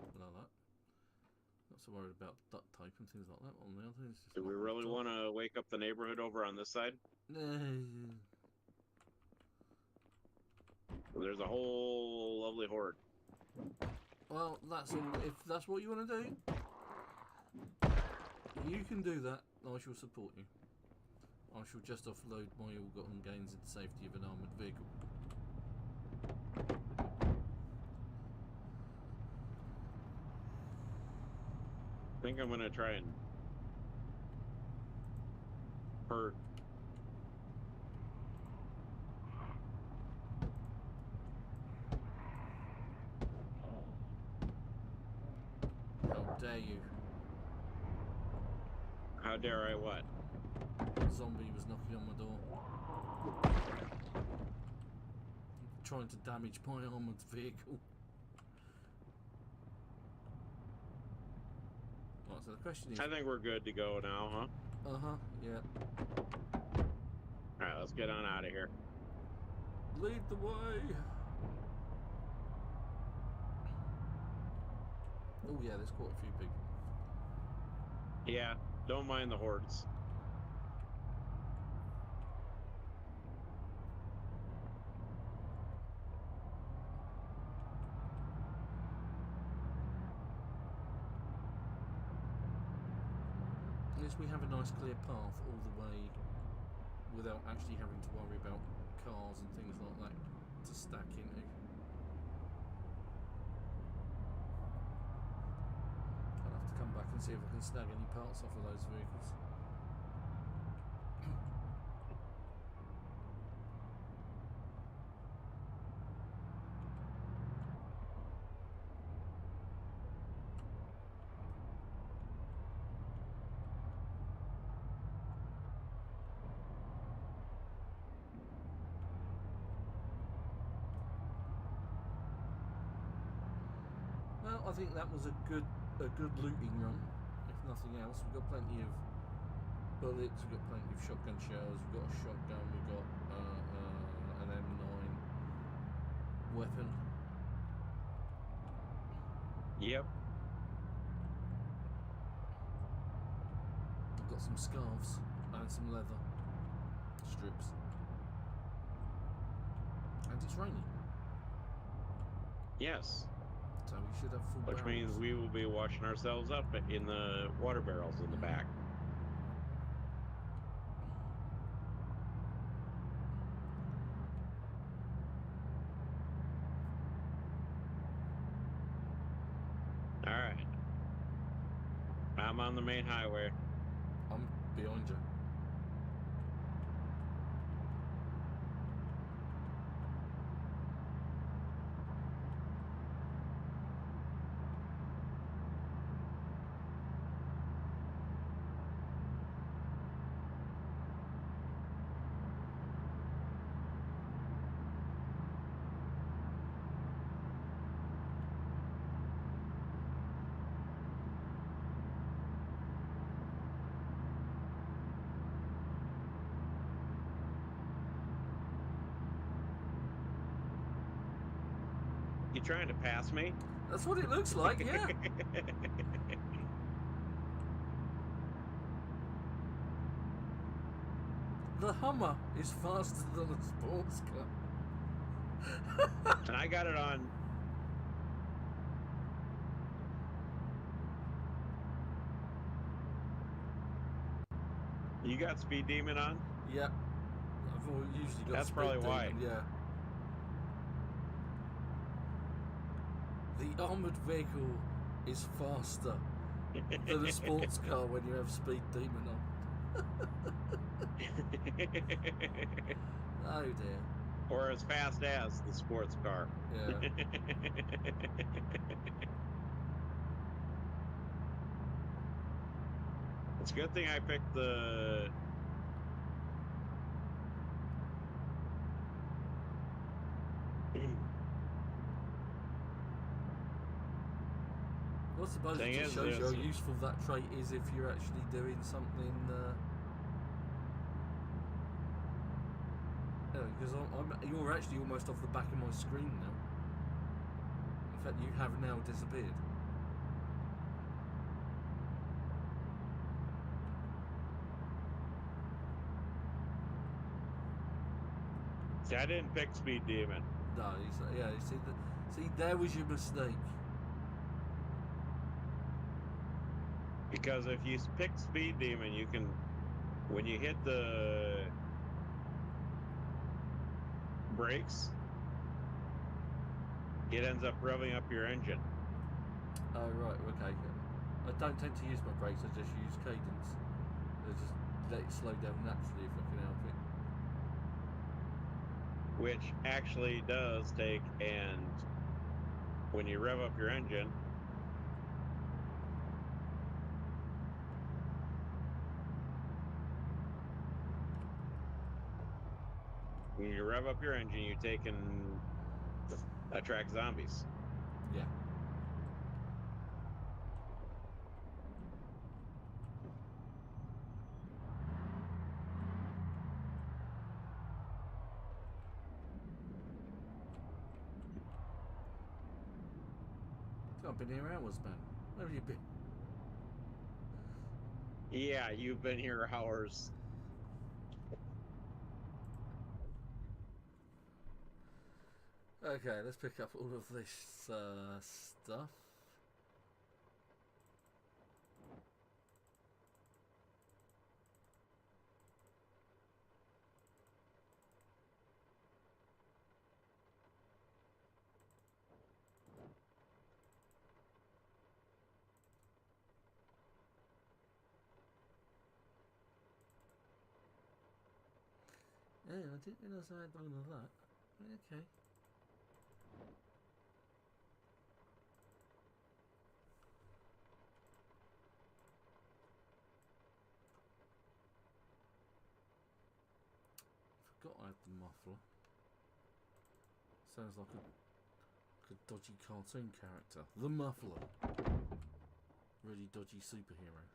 Not so worried about duct tape and things like that. On the other, do we really want to wake up the neighborhood over on this side? There's a whole lovely horde. Well, that's all. If that's what you want to do, you can do that. I shall support you. I shall just offload my ill-gotten gains in the safety of an armoured vehicle. I think I'm going to try and herd. How dare you? How dare I what? zombie was knocking on my door, trying to damage my armoured vehicle. Right, so the question is... I think we're good to go now, huh? Uh-huh, yeah. Alright, let's get on out of here. Lead the way! Oh yeah, there's quite a few people. Yeah, don't mind the hordes. At least we have a nice clear path all the way without actually having to worry about cars and things like that to stack into. I'll have to come back and see if I can snag any parts off of those vehicles. Well, I think that was a good looting run, if nothing else. We've got plenty of bullets, we've got plenty of shotgun shells, we've got a shotgun, we've got an M9 weapon. Yep. I've got some scarves and some leather strips. And it's raining. Yes. So we should have full Which barrels. means we will be washing ourselves up in the water barrels in the back. Alright. I'm on the main highway. I'm behind you. You trying to pass me? That's what it looks like, yeah. The Hummer is faster than a sports car. And I got it on. You got Speed Demon on? Yeah. I've usually got That's Speed probably why. Demon, yeah. The armoured vehicle is faster than a sports car when you have Speed Demon on. Oh dear. Or as fast as the sports car. Yeah. It's a good thing I picked the... Well, I suppose it just shows you how useful that trait is if you're actually doing something. Because you're actually almost off the back of my screen now. In fact, you have now disappeared. See, I didn't pick Speed Demon. No, yeah. See, there was your mistake. Because if you pick Speed Demon, you can, when you hit the brakes, it ends up revving up your engine. Oh right, okay. I don't tend to use my brakes. I just use cadence. I just let it slow down naturally if I can help it. Which actually does take, and when you rev up your engine, when you rev up your engine, you take and attract zombies. Yeah. I've been here hours, man. Where have you been? Yeah, you've been here hours. Okay, let's pick up all of this stuff. Yeah, I didn't realise I had none of that. Okay. Forgot I had the muffler. Sounds like a dodgy cartoon character. The muffler. Really dodgy superhero.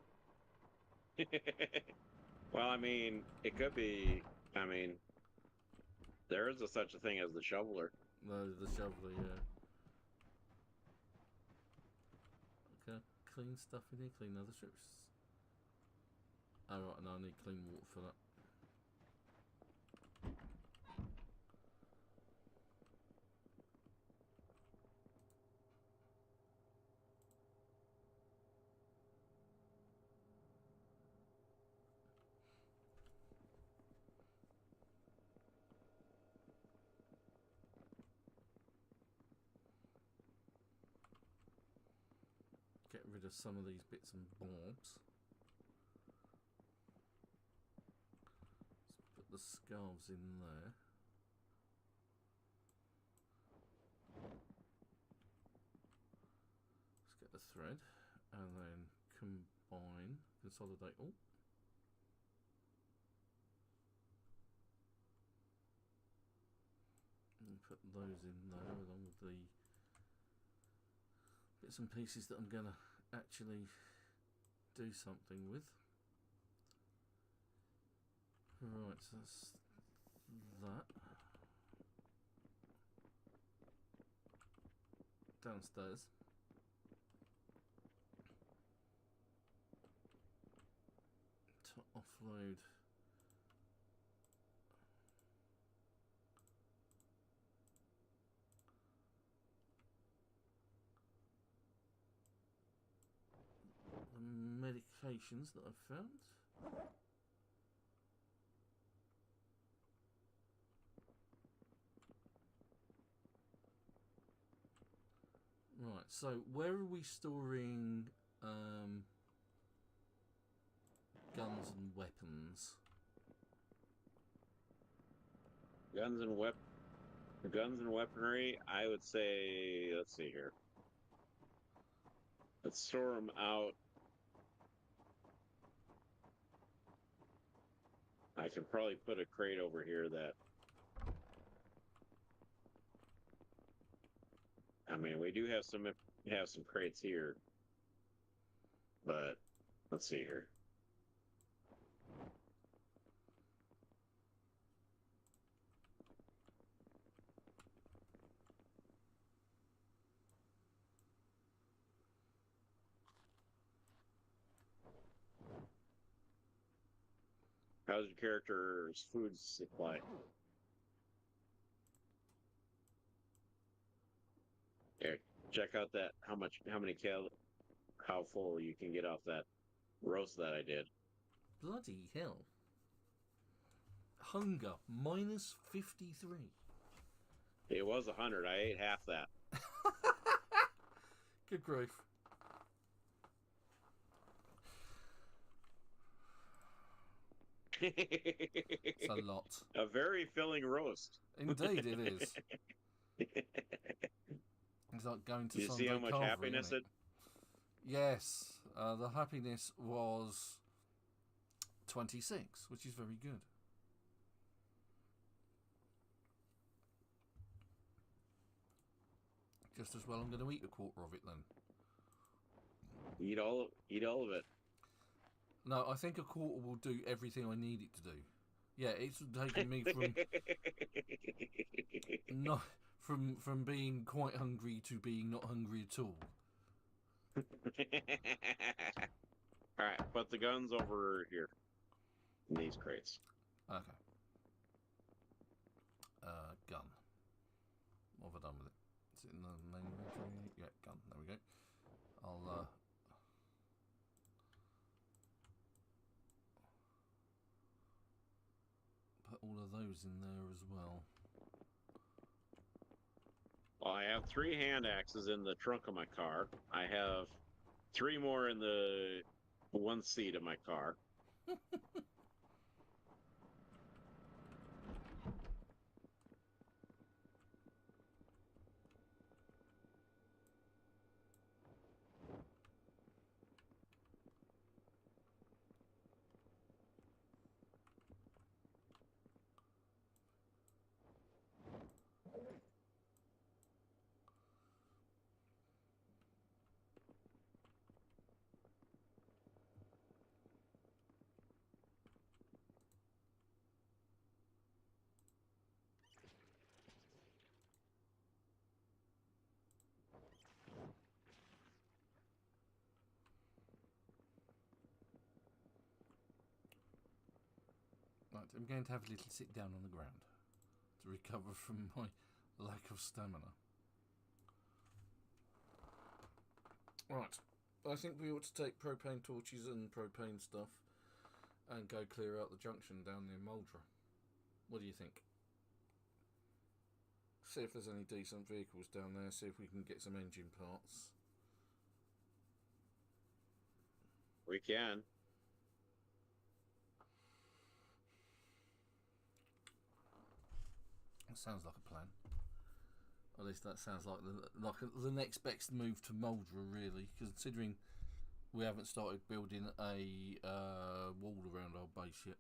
Well, I mean, it could be. I mean, there is such a thing as the shoveler. No, the shoveler, yeah. Okay, clean stuff in here, clean other strips. Oh, right, no, I need clean water for that. Get rid of some of these bits and bobs. Let's put the scarves in there. Let's get the thread and then combine, consolidate all. And put those in there along with the bits and pieces that I'm gonna actually do something with. Right, so that's that. Downstairs. To offload the medications that I've found. Right, so where are we storing guns and weapons? Guns and weaponry. I would say, let's see here. Let's store them out. I could probably put a crate over here that. I mean, we do have some crates here, but let's see here. How's your character's food supply? Yeah, check out that how full you can get off that roast that I did. Bloody hell. Hunger, minus 53. It was 100. I ate half that. Good grief. It's a lot. A very filling roast. Indeed it is. It's like going to you see how much carvery, happiness it? Yes. The happiness was 26, which is very good. Just as well I'm going to eat a quarter of it then. Eat all of it. No, I think a quarter will do everything I need it to do. Yeah, it's taken me from not from being quite hungry to being not hungry at all. Alright, put the guns over here. In these crates. Okay. Gun. What have I done with it? Is it in the main inventory? Yeah, gun. There we go. I'll put all of those in there as well. Well, I have 3 hand axes in the trunk of my car. I have 3 more in the one seat of my car. Right, I'm going to have a little sit down on the ground to recover from my lack of stamina. Right, I think we ought to take propane torches and propane stuff and go clear out the junction down near Muldra. What do you think? See if there's any decent vehicles down there, see if we can get some engine parts. We can. That sounds like a plan. At least that sounds like the next best move to Muldra, really, considering we haven't started building a wall around our base yet.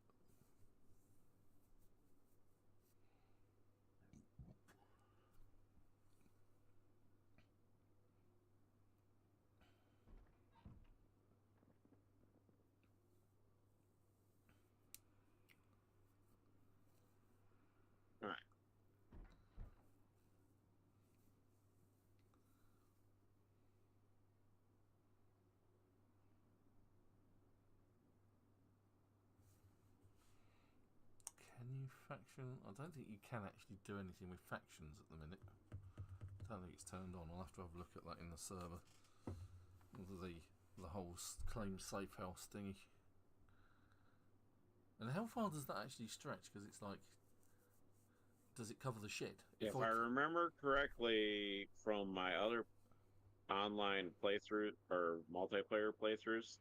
All right. Can you faction? I don't think you can actually do anything with factions at the minute. I don't think it's turned on. I'll have to have a look at that in the server. The whole claim safe house thingy. And how far does that actually stretch? Because it's like, does it cover the shed? If I remember correctly from my other online playthrough or multiplayer playthroughs,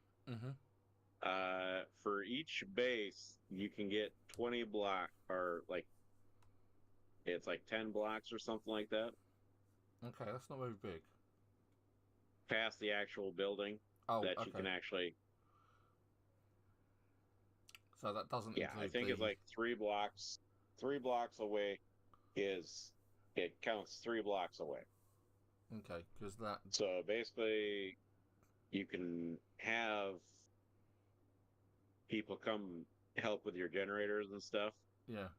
for each base you can get 20 block or like it's like 10 blocks or something like that. Okay, that's not very big. Past the actual building that you can actually. So that doesn't include I think it's like 3 blocks. 3 blocks away it counts 3 blocks away. Okay, because that. So basically, you can have people come help with your generators and stuff. Yeah.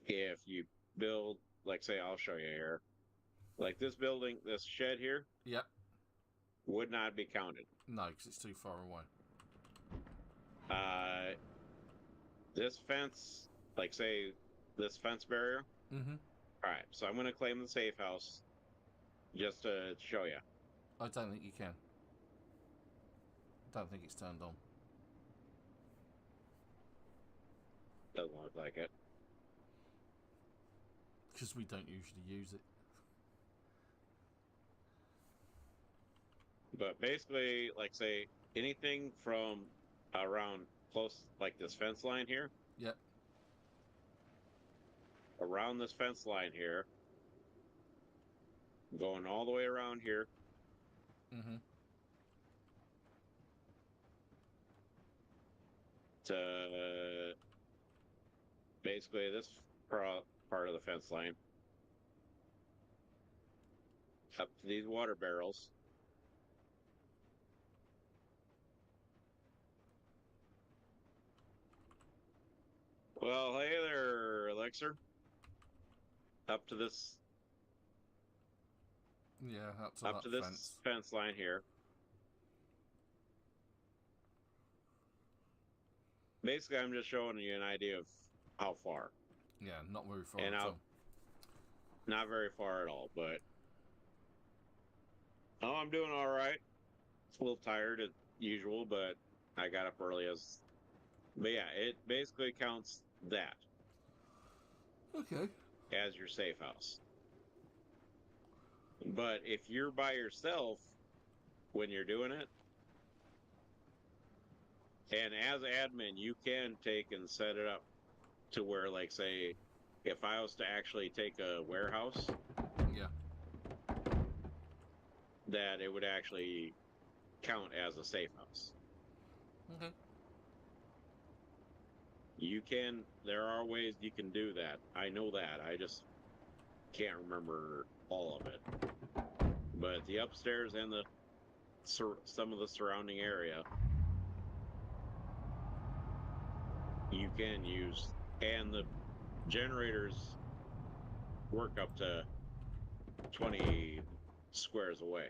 If you build, like, say, I'll show you here. Like this building, this shed here. Yep. Would not be counted. No, because it's too far away. This fence, like say, this fence barrier. All right, so I'm going to claim the safe house just to show you. I don't think you can. I don't think it's turned on. Doesn't look like it. Because we don't usually use it. But basically, like say, anything from around close, like this fence line here. Yep. Around this fence line here. Going all the way around here. To basically this part of the fence line. up to these water barrels. Well, hey there, Elixir. Up to this. Yeah, up to this fence line here. Basically, I'm just showing you an idea of how far. Yeah, not very far and at all. Not very far at all, but oh, I'm doing all right. It's a little tired as usual, but I got up early But yeah, it basically counts that. Okay. As your safe house. But if you're by yourself when you're doing it, and as admin, you can take and set it up to where, like, say, if I was to actually take a warehouse, yeah, that it would actually count as a safe house. Okay. You can, there are ways you can do that. I know that. I just can't remember all of it. But the upstairs and some of the surrounding area, you can use, and the generators work up to 20 squares away.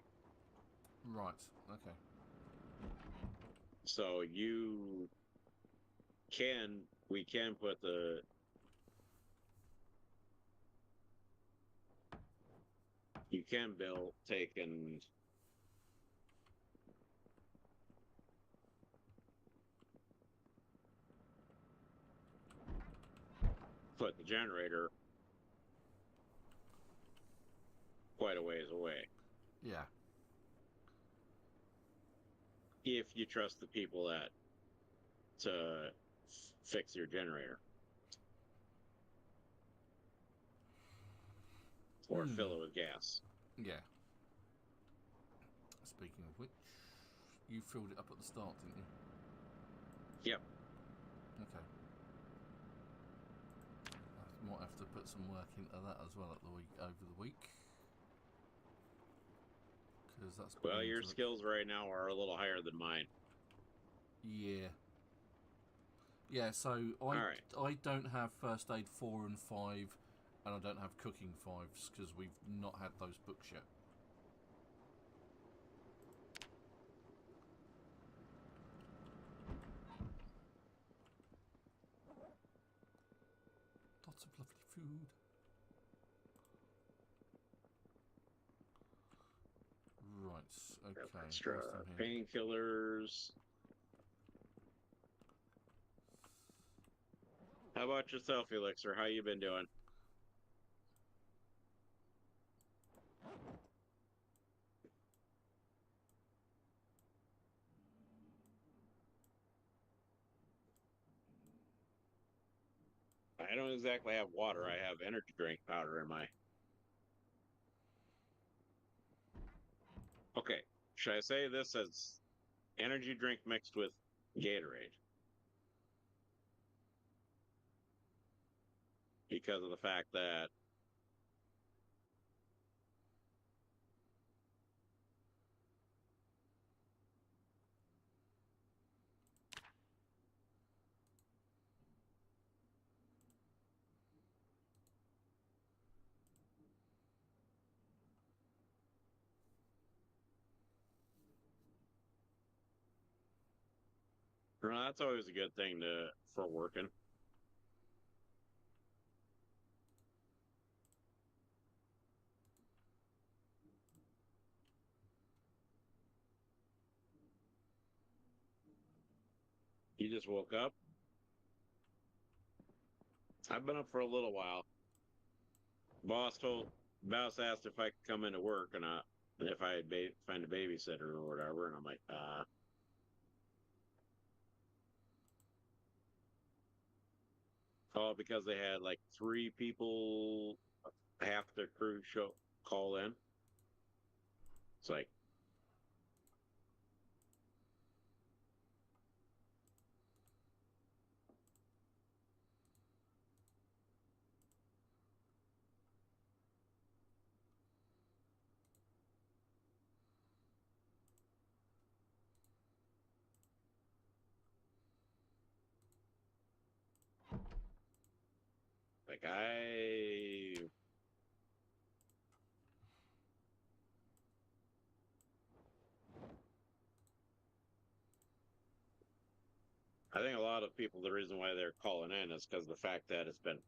Right. Okay. So we can put you can take and put the generator quite a ways away. Yeah. If you trust the people to fix your generator. Or fill it with gas. Yeah. Speaking of which, you filled it up at the start, didn't you? Yep. Okay. I might have to put some work into that as well over the week. Because that's. Well, your skills right now are a little higher than mine. Yeah. Yeah. So I don't have first aid 4 and 5. And I don't have cooking 5s because we've not had those books yet. Lots of lovely food. Right, okay. Extra painkillers. How about yourself, Elixir? How you been doing? I don't exactly have water. I have energy drink powder in my... Okay, should I say this as energy drink mixed with Gatorade? Because of the fact that well, that's always a good thing for working. You just woke up? I've been up for a little while. Boss asked if I could come into work and if I'd find a babysitter or whatever, and I'm like, oh, because they had like 3 people, half their crew call in. It's like, like, I think a lot of people, the reason why they're calling in is because of the fact that it's been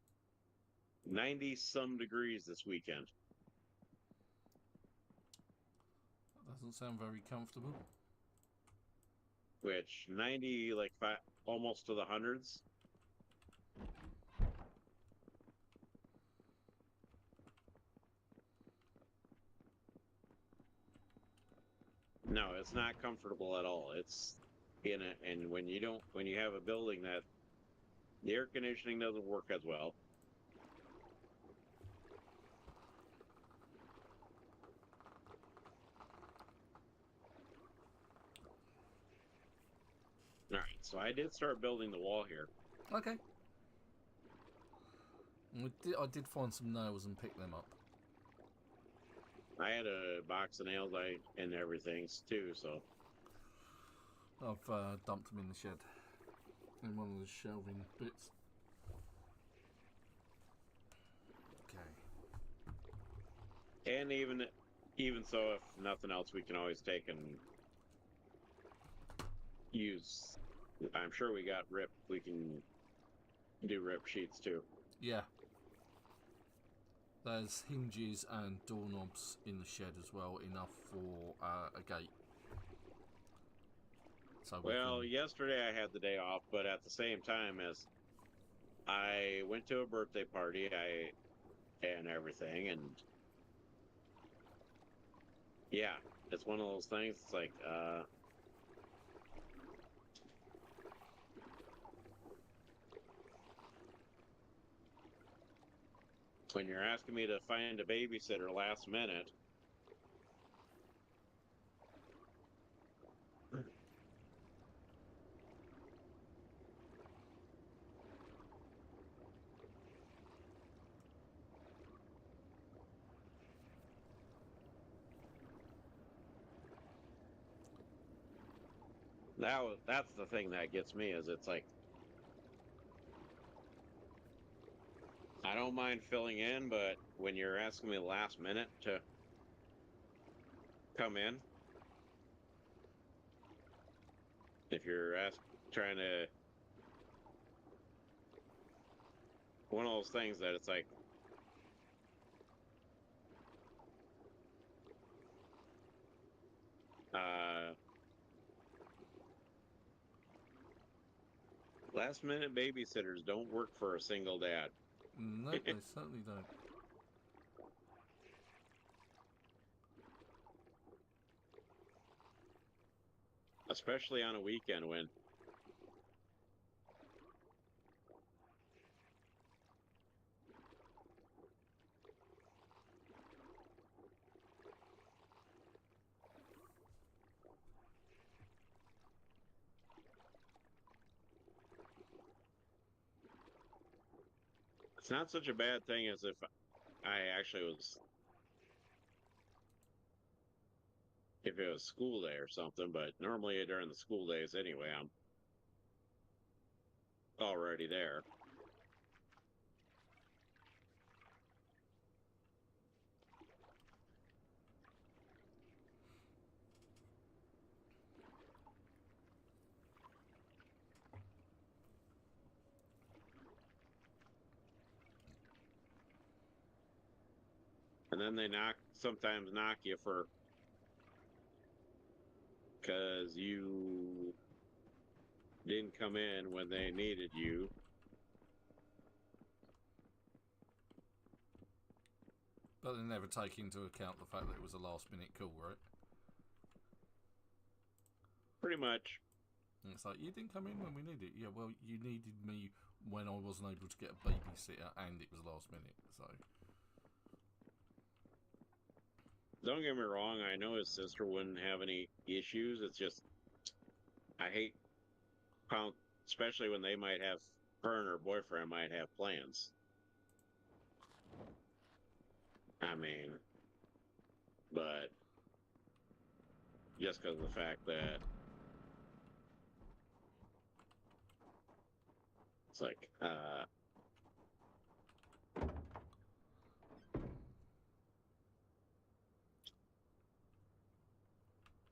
90 some degrees this weekend. That doesn't sound very comfortable. Which 90, like almost to the hundreds. No, it's not comfortable at all. It's in it, and when you have a building that the air conditioning doesn't work as well. All right, so I did start building the wall here. Okay. I did find some nails and pick them up. I had a box of nails and everything too, so I've dumped them in the shed, in one of the shelving bits. Okay. and even so, if nothing else, we can always take and use. I'm sure we got rip. We can do rip sheets too. Yeah. There's hinges and doorknobs in the shed as well, enough for a gate. So Well, yesterday I had the day off, but at the same time as I went to a birthday party, and everything, and yeah, it's one of those things. It's like, when you're asking me to find a babysitter last minute, that's the thing that gets me is it's like I don't mind filling in, but when you're asking me last minute to come in, if you're trying to, one of those things that it's like, last minute babysitters don't work for a single dad. no, they certainly don't. Especially on a weekend when it's not such a bad thing as if I actually was, if it was school day or something, but normally during the school days anyway, I'm already there. And then they sometimes knock you for, because you didn't come in when they needed you. But they never take into account the fact that it was a last minute call, right? Pretty much. And it's like, you didn't come in when we needed it. Yeah, well, you needed me when I wasn't able to get a babysitter and it was last minute, so. Don't get me wrong, I know his sister wouldn't have any issues. It's just, I hate, especially when they might have, her and her boyfriend might have plans. I mean, but just because of the fact that it's like,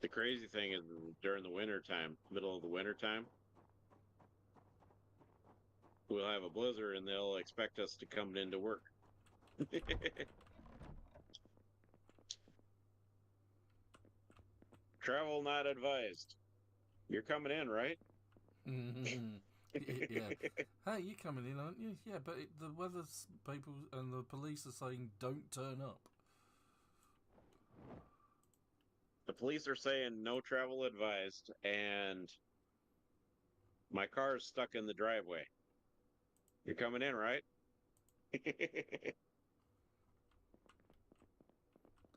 The crazy thing is during the winter time, middle of the winter time, we'll have a blizzard and they'll expect us to come into work. Travel not advised. You're coming in, right? Yeah. Hey, you're coming in, aren't you? Yeah, but the weather people and the police are saying don't turn up. The police are saying no travel advised, and my car's stuck in the driveway. You're coming in, right?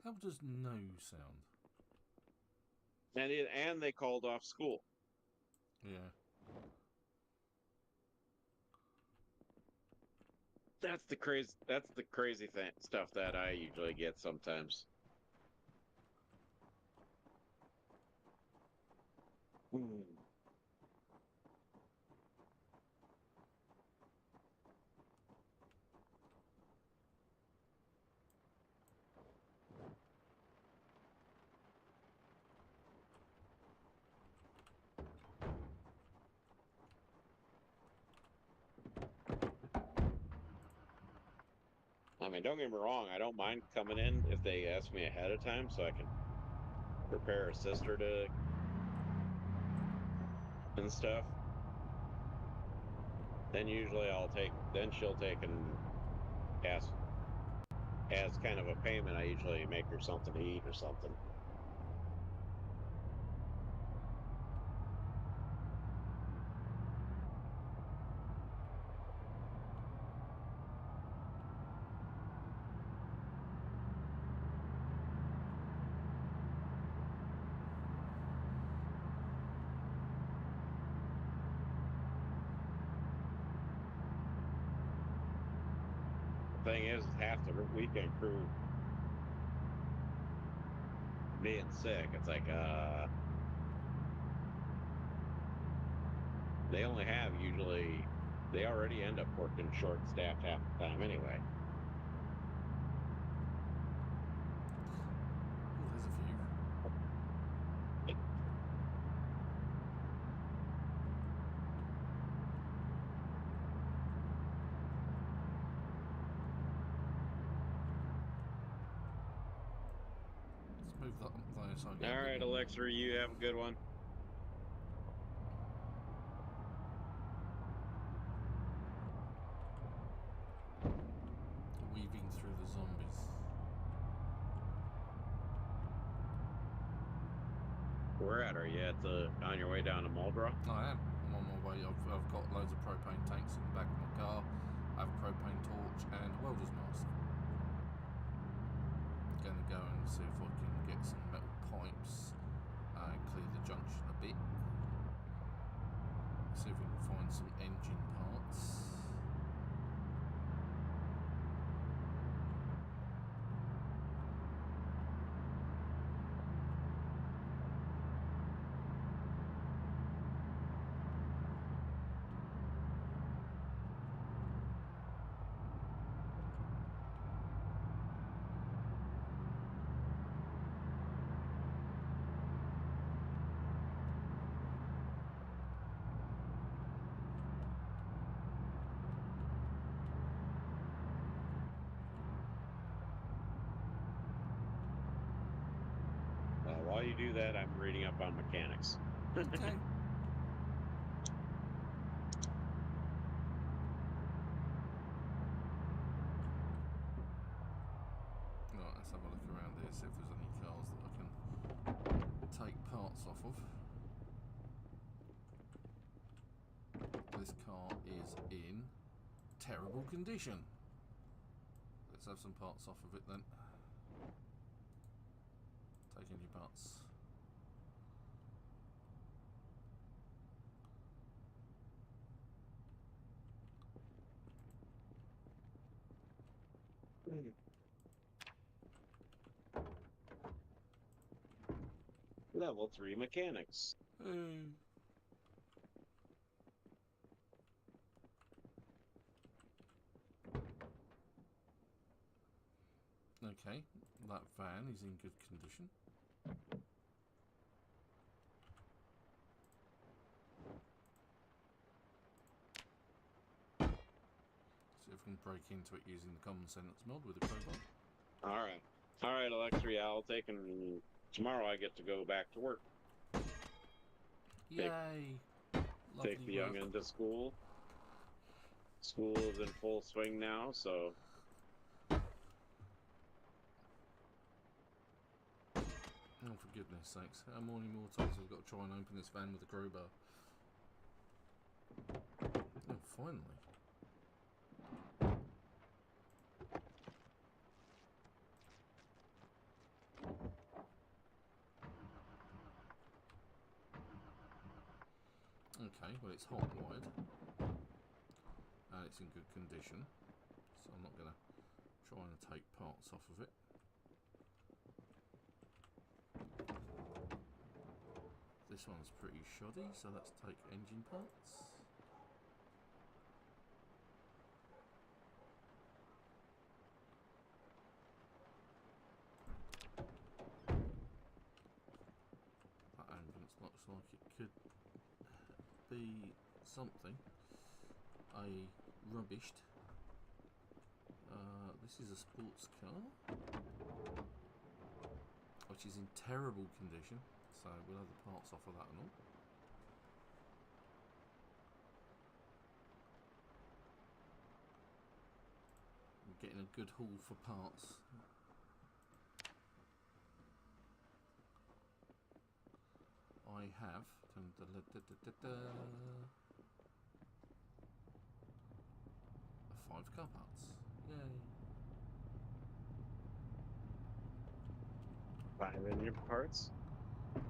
How does no sound? And they called off school. Yeah. That's the crazy stuff that I usually get sometimes. I mean, don't get me wrong, I don't mind coming in if they ask me ahead of time so I can prepare a sister to and stuff. Then usually she'll take and ask, as kind of a payment, I usually make her something to eat or something. Thing is, half the weekend crew being sick, it's like, they only have they already end up working short-staffed half the time anyway. Oh, there's a few. Let's move that there so I get All right, Alexa, you have a good one. Weaving through the zombies. Where at? Are you on your way down to Muldrow? I am. I'm on my way. I've got loads of propane tanks in the back of my car. I have a propane torch and a welder's mask. Gonna go and see if I can get some metal pipes and clear the junction a bit. See if we can find some engine parts. While you do that, I'm reading up on mechanics. Okay. Right, let's have a look around here, see if there's any cars that I can take parts off of. This car is in terrible condition. Let's have some parts off of it then. Taking your parts. Level 3 mechanics. Okay, that van is in good condition. if I can break into it using the common sense mod with a crowbar. All right, Alexia. I'll take him tomorrow. I get to go back to work. Yay! Take the young into school. School is in full swing now, so. Oh, for goodness sakes. How many more times have I got to try and open this van with a crowbar? Oh, finally. Okay, well it's hot wired. And it's in good condition. So I'm not going to try and take parts off of it. This one's pretty shoddy, so let's take engine parts. That ambulance looks like it could be something. Rubbished. This is a sports car, which is in terrible condition. So we'll have the parts off of that and all. I'm getting a good haul for parts. I have 5 car parts. Yay. 5 engine parts?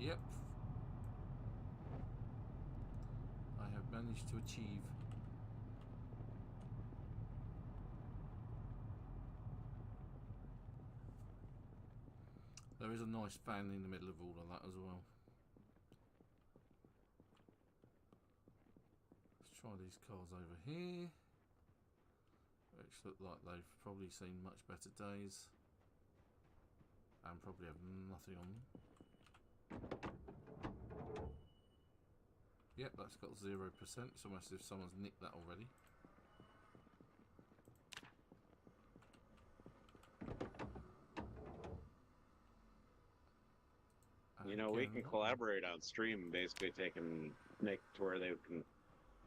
Yep. I have managed to achieve. There is a nice fan in the middle of all of that as well. Let's try these cars over here, which look like they've probably seen much better days and probably have nothing on them. Yep, that's got 0%. It's almost as if someone's nicked that already. You know, we can collaborate on stream and basically make it to where they can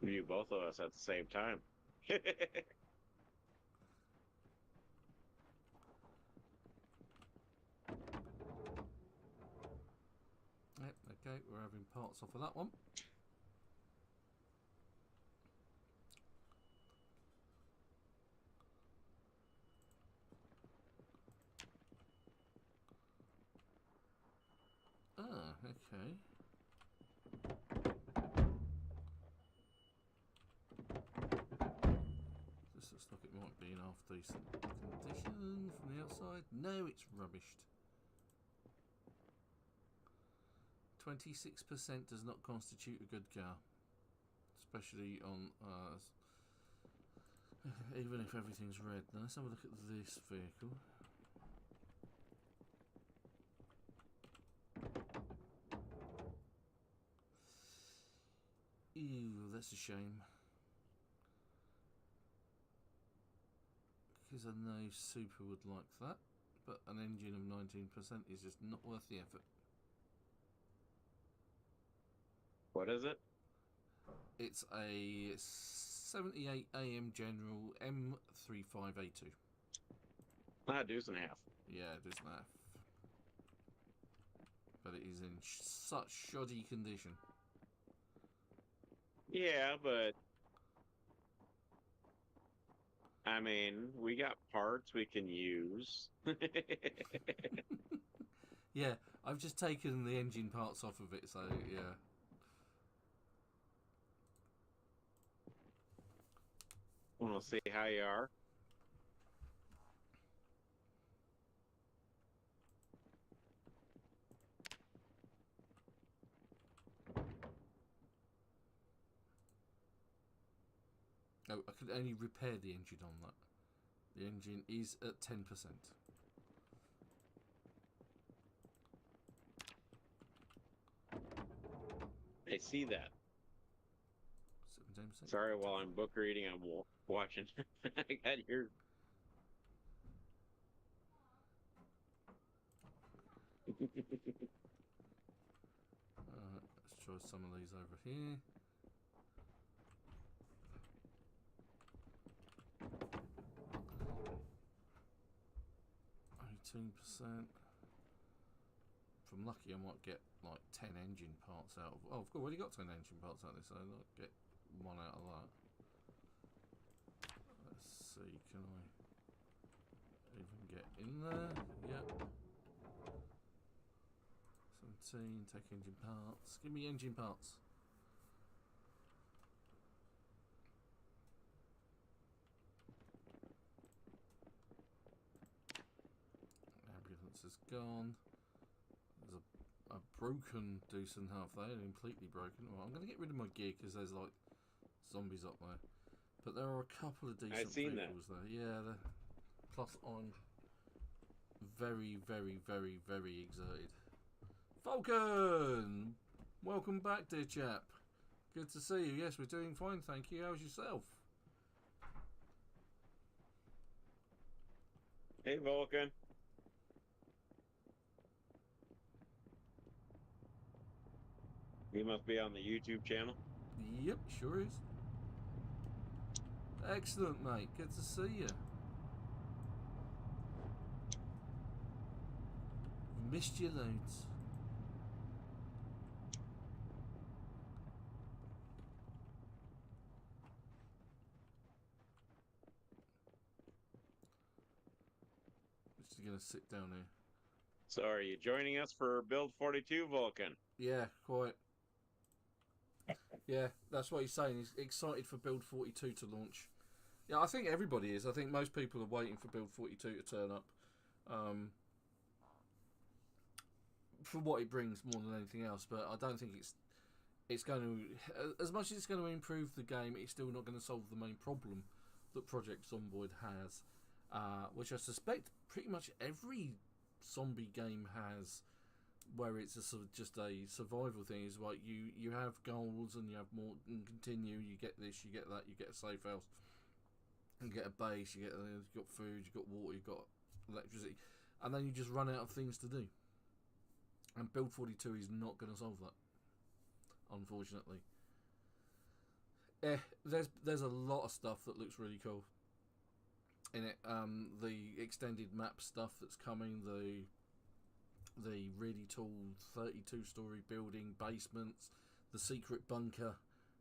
view both of us at the same time. Yep, okay, we're having parts off of that one. Ah, okay. This looks like it might be in half decent condition from the outside. No, it's rubbished. 26% does not constitute a good car, especially on even if everything's red. Now let's have a look at this vehicle. Ew, that's a shame. Because I know Super would like that, but an engine of 19% is just not worth the effort. What is it? It's a 78 AM General M35A2. Ah, deuce and a half. Yeah, it is that. But it is in such shoddy condition. Yeah, but I mean, we got parts we can use. Yeah, I've just taken the engine parts off of it, so yeah. Want to see how you are? Oh, I could only repair the engine on that. The engine is at 10%. I see that. 17%. Sorry, while I'm book reading, I'm watching. I got your. Let's try some of these over here. %. If I'm lucky, I might get like 10 engine parts out of. Oh, I've already got 10 engine parts out of this, so I'll get one out of that. Let's see, can I even get in there? Yep. 17, take engine parts. Give me engine parts. Ambulance is gone. There's a broken Deuce and half there, completely broken. Well, I'm going to get rid of my gear because there's like zombies up there. But there are a couple of decent vehicles there. Yeah, plus I'm very, very, very, very exerted. Falcon! Welcome back, dear chap. Good to see you. Yes, we're doing fine, thank you. How's yourself? Hey, Vulcan. He must be on the YouTube channel. Yep, sure is. Excellent, mate. Good to see you. Missed you loads. Just gonna sit down here. So, are you joining us for Build 42, Vulcan? Yeah, quite. Yeah, that's what he's saying. He's excited for Build 42 to launch. Yeah, I think everybody is. I think most people are waiting for Build 42 to turn up. For what it brings more than anything else, but I don't think it's going to, as much as it's going to improve the game, it's still not going to solve the main problem that Project Zomboid has, which I suspect pretty much every zombie game has, where it's a sort of just a survival thing. Is like you have goals and you have more and continue. You get this, you get that, you get a safe house, you get a base, you've got food, you've got water, you've got electricity, and then you just run out of things to do. And Build 42 is not going to solve that, unfortunately. There's a lot of stuff that looks really cool in it. The extended map stuff that's coming, the really tall 32-story building, basements, the secret bunker,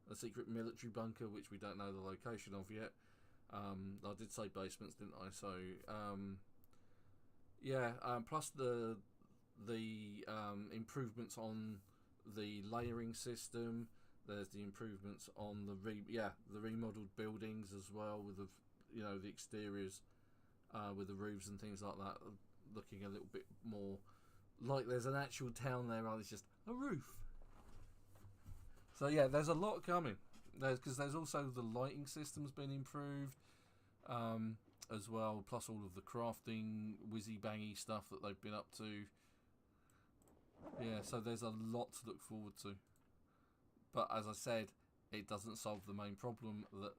the secret military bunker, which we don't know the location of yet. I did say basements, didn't I? So yeah, plus the improvements on the layering system. There's the improvements on the remodeled buildings as well, with the exteriors, with the roofs and things like that, looking a little bit more like there's an actual town there rather than just a roof. So yeah, there's a lot coming. Because there's also the lighting system's been improved as well, plus all of the crafting whizzy bangy stuff that they've been up to. Yeah, so there's a lot to look forward to. But as I said, it doesn't solve the main problem that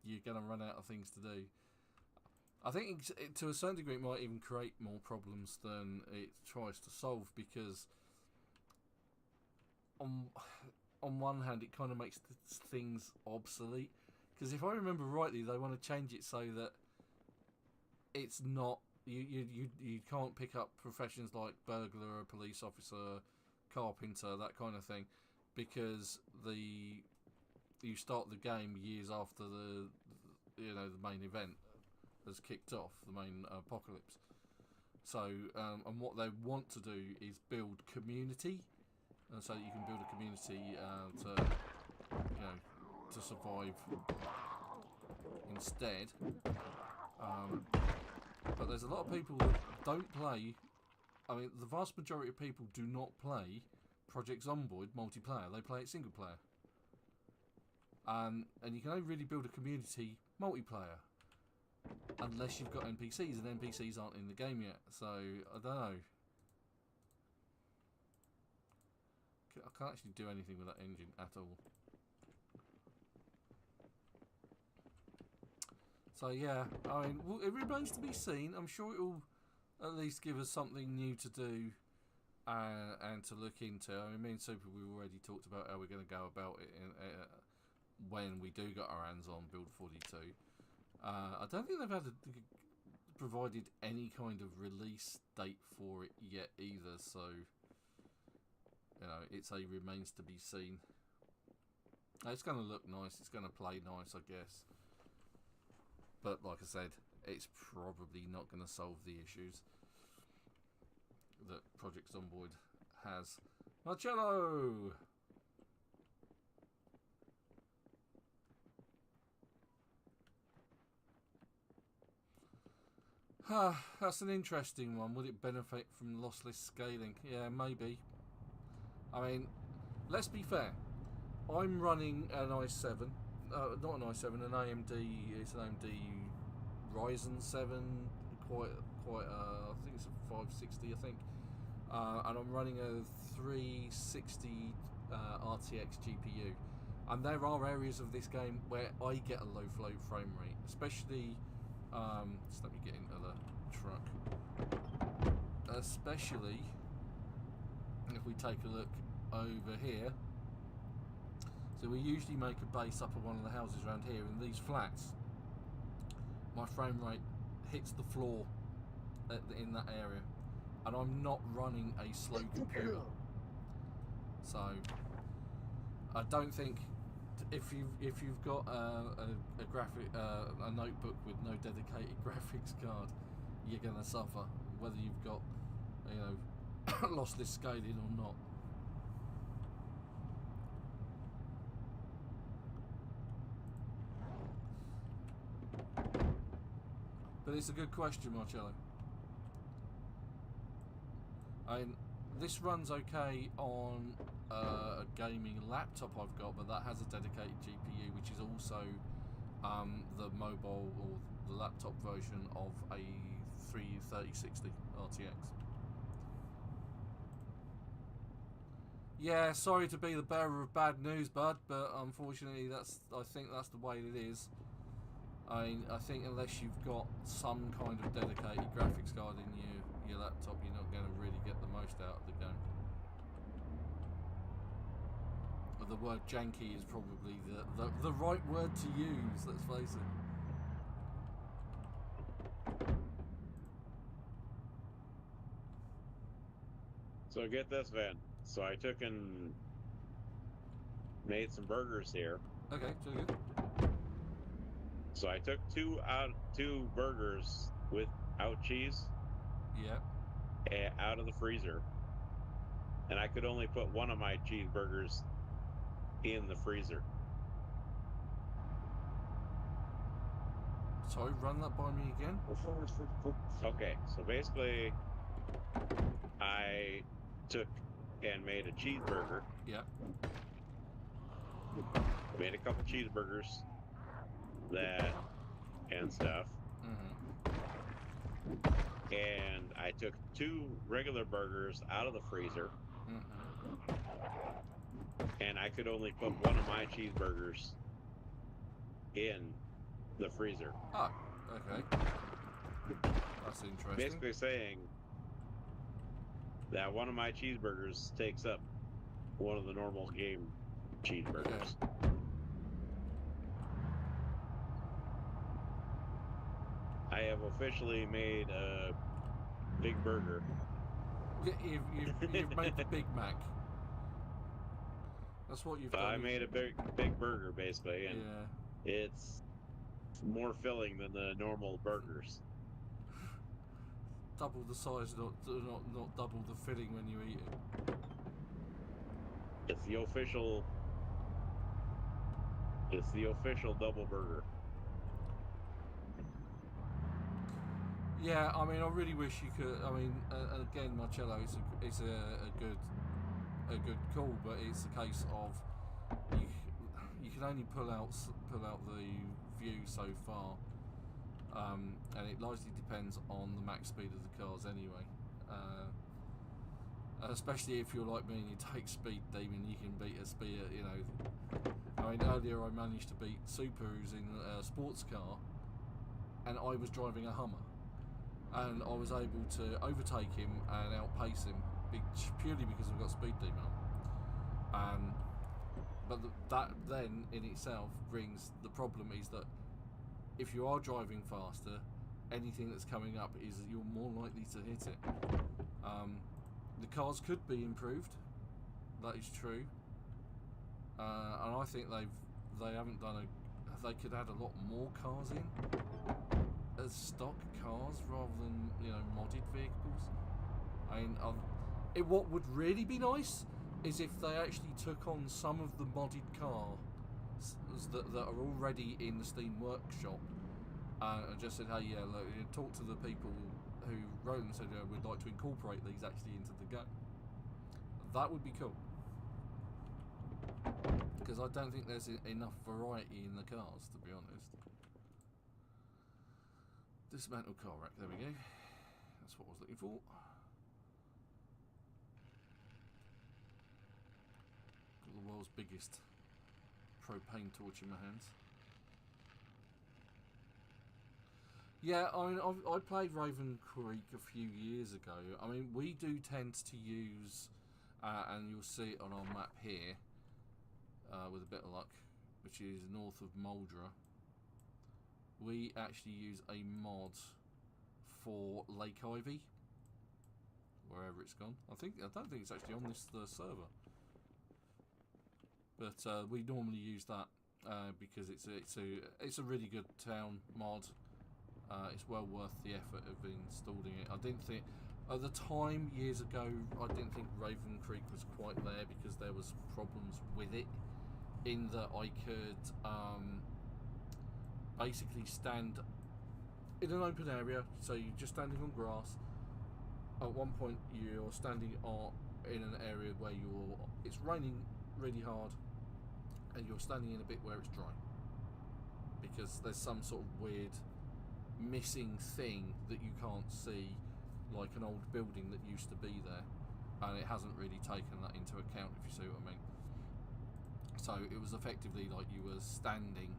you're going to run out of things to do. I think to a certain degree it might even create more problems than it tries to solve, because on one hand it kind of makes things obsolete. Because if I remember rightly, they want to change it so that it's not... You can't pick up professions like burglar, police officer, carpenter, that kind of thing, because you start the game years after the main event has kicked off, the main apocalypse. So and what they want to do is build community, so that you can build a community to survive instead. But there's a lot of people that don't play. I mean, the vast majority of people do not play Project Zomboid multiplayer. They play it single player. And you can only really build a community multiplayer unless you've got NPCs, and NPCs aren't in the game yet. So, I don't know. I can't actually do anything with that engine at all. So yeah, I mean, it remains to be seen. I'm sure it will at least give us something new to do and to look into. I mean, me and Super, we've already talked about how we're going to go about it when we do get our hands on Build 42. I don't think they've provided any kind of release date for it yet either, so you know, it's a remains to be seen. It's going to look nice, it's going to play nice, I guess, but like I said, it's probably not going to solve the issues that Project Zomboid has. Marcello! That's an interesting one. Would it benefit from lossless scaling? Yeah, maybe. I mean, let's be fair. I'm running an i7, not an i7, an AMD. It's an AMD Ryzen 7, quite. I think it's a 560. I think, and I'm running a 360 RTX GPU. And there are areas of this game where I get a low flow frame rate, especially. Just let me get into the truck. Especially if we take a look over here. So we usually make a base up at one of the houses around here. In these flats, my frame rate hits the floor in that area, and I'm not running a slow computer. So I don't think if you've got a notebook with no dedicated graphics card, you're gonna suffer, whether you've got, you know, lossless scaling or not. But it's a good question, Marcello. I mean, this runs okay on a gaming laptop I've got, but that has a dedicated GPU, which is also the mobile or the laptop version of a 3060 RTX. Yeah, sorry to be the bearer of bad news, bud, but unfortunately, I think that's the way it is. I think unless you've got some kind of dedicated graphics card in your laptop, you're not going to really get the most out of the game. But the word janky is probably the right word to use, let's face it. So get this, Van. So I took and made some burgers here. Okay, so good. So I took two burgers without cheese. Yeah. Out of the freezer, and I could only put one of my cheeseburgers in the freezer. Sorry, run that by me again. Okay, so basically, I took and made a cheeseburger. Yeah. Made a couple cheeseburgers, and stuff. Mm-hmm. And I took two regular burgers out of the freezer. Mm-hmm. And I could only put one of my cheeseburgers in the freezer. Oh, okay. That's interesting. Basically saying that one of my cheeseburgers takes up one of the normal game cheeseburgers. Okay. I have officially made a big burger. You've made the Big Mac. That's what you've done. I made a big burger, basically, and yeah. it's more filling than the normal burgers. Double the size, not double the filling when you eat it. It's the official double burger. Yeah, I mean, I really wish you could. I mean, again, Marcello, it's a good call, but it's a case of you can only pull out the view so far, and it largely depends on the max speed of the cars anyway. Especially if you're like me and you take Speed Demon, you can beat a speed. You know, I mean, earlier I managed to beat Super, who's in a sports car, and I was driving a Hummer, and I was able to overtake him and outpace him purely because I've got speed demon on. But that then in itself brings the problem is that if you are driving faster, anything that's coming up is you're more likely to hit it. The cars could be improved, that is true, and I think they haven't done they could add a lot more cars in as stock cars rather than, you know, modded vehicles. I mean, what would really be nice is if they actually took on some of the modded cars that are already in the Steam Workshop and just said, hey, yeah, look, talk to the people who wrote them and said, yeah, we'd like to incorporate these actually into the game. That would be cool. Because I don't think there's enough variety in the cars, to be honest. Dismantle car rack, there we go. That's what I was looking for. Got the world's biggest propane torch in my hands. Yeah, I mean, I played Raven Creek a few years ago. I mean, we do tend to use, and you'll see it on our map here, with a bit of luck, which is north of Muldra. We actually use a mod for Lake Ivy, wherever it's gone. I don't think it's actually on this server, but we normally use that because it's a really good town mod. It's well worth the effort of installing it. I didn't think at the time years ago. I didn't think Raven Creek was quite there because there was problems with it. In that I could basically stand in an open area, so you're just standing on grass. At one point, you're standing in an area where it's raining really hard, and you're standing in a bit where it's dry because there's some sort of weird missing thing that you can't see, like an old building that used to be there, and it hasn't really taken that into account, if you see what I mean. So it was effectively like you were standing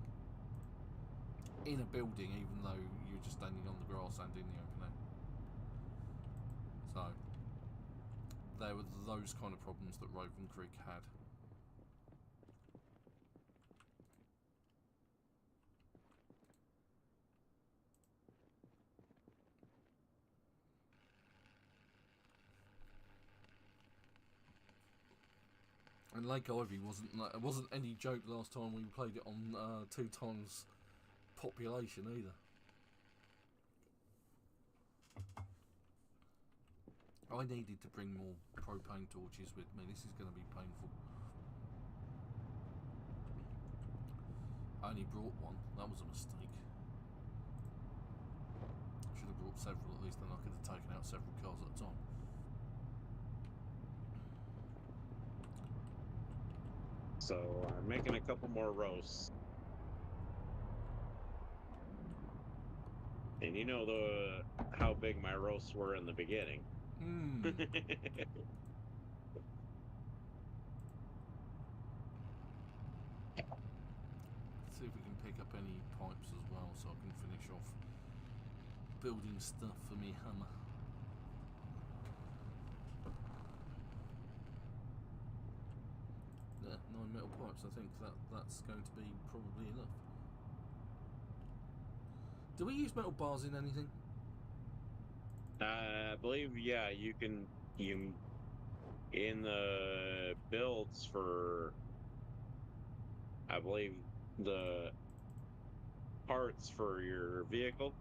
in a building even though you were just standing on the grass and in the open air. So there were those kind of problems that Raven Creek had. And Lake Ivy wasn't any joke last time we played it on 2 times population either. I needed to bring more propane torches with me. This is going to be painful. I only brought one. That was a mistake. Should have brought several at least, then I could have taken out several cars at a time. So I'm making a couple more roasts. And you know how big my roasts were in the beginning. Let's see if we can pick up any pipes as well so I can finish off building stuff for me hammer. Yeah, 9 metal pipes. I think that's going to be probably enough. Do we use metal bars in anything? I believe, yeah, you in the builds for, I believe, the parts for your vehicle.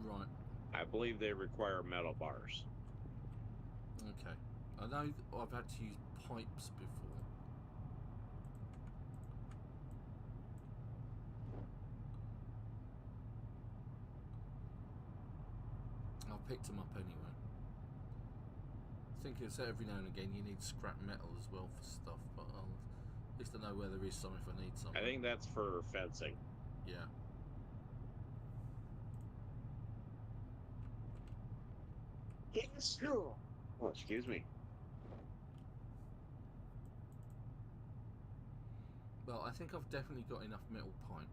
Right. I believe they require metal bars. Okay. I know I've had to use pipes before. I've picked them up anyway. I think it's every now and again you need scrap metal as well for stuff, but at least I know where there is some if I need some. I think that's for fencing. Yeah. Oh, excuse me. Well, I think I've definitely got enough metal pipe.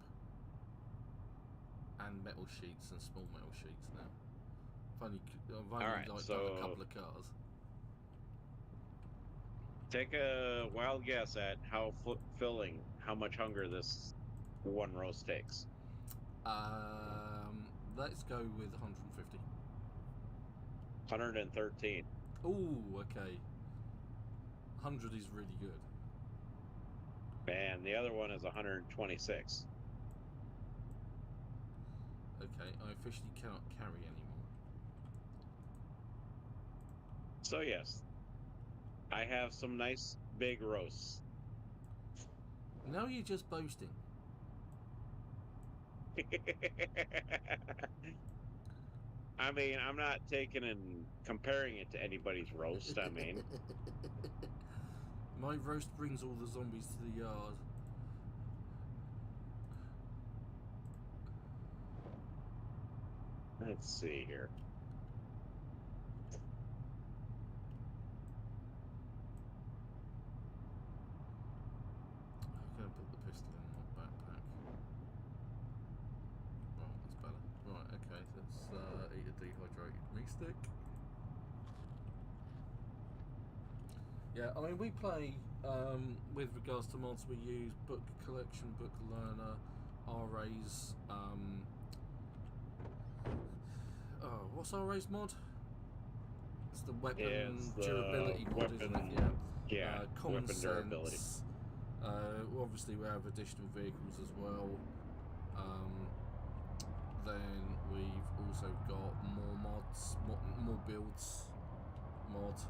and metal sheets and small metal sheets now. I've only Alright, done a so couple of cars. take a wild guess at how filling, how much hunger this one roast takes. Let's go with 150. 113. Ooh, okay. 100 is really good. And the other one is 126. Okay, I officially cannot carry anymore. So yes, I have some nice big roasts. Now you're just boasting. I mean, I'm not taking and comparing it to anybody's roast. I mean, my roast brings all the zombies to the yard. let's see here. I'm going to put the pistol in my backpack. Right, that's better. Right, okay, let's eat a dehydrated meat stick. Yeah, I mean, we play, with regards to mods, we use Book Collection, Book Learner, RA's, oh, what's RA's mod? It's the weapon durability mod, isn't it? Yeah, common weapon sense. durability. Obviously, we have additional vehicles as well. Then we've also got more mods, more builds mod,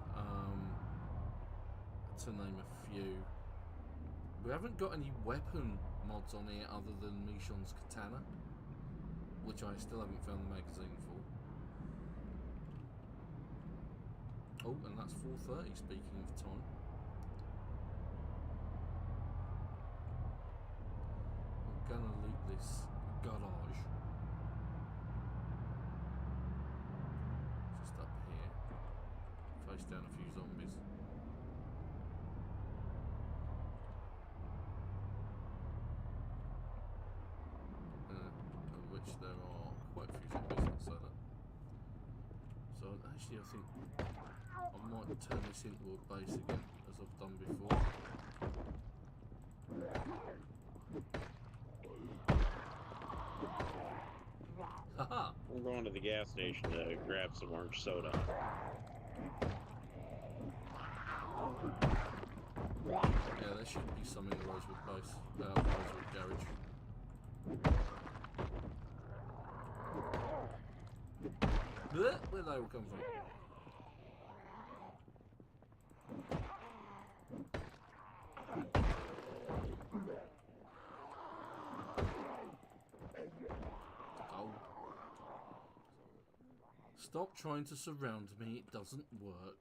to name a few. We haven't got any weapon mods on here other than Michon's katana, which I still haven't found the magazine for. Oh, and that's 4:30, speaking of time. I'm gonna loot this garage. Just up here. Face down a few zombies. Of which there are quite a few zombies, let's say that. So actually I think I might turn this into a base again, as I've done before. Haha! I'm going to the gas station to grab some orange soda. Yeah, there should be some in the Rosewood base, Rosewood garage. Blech, where'd they all come from? Oh. Stop trying to surround me, it doesn't work.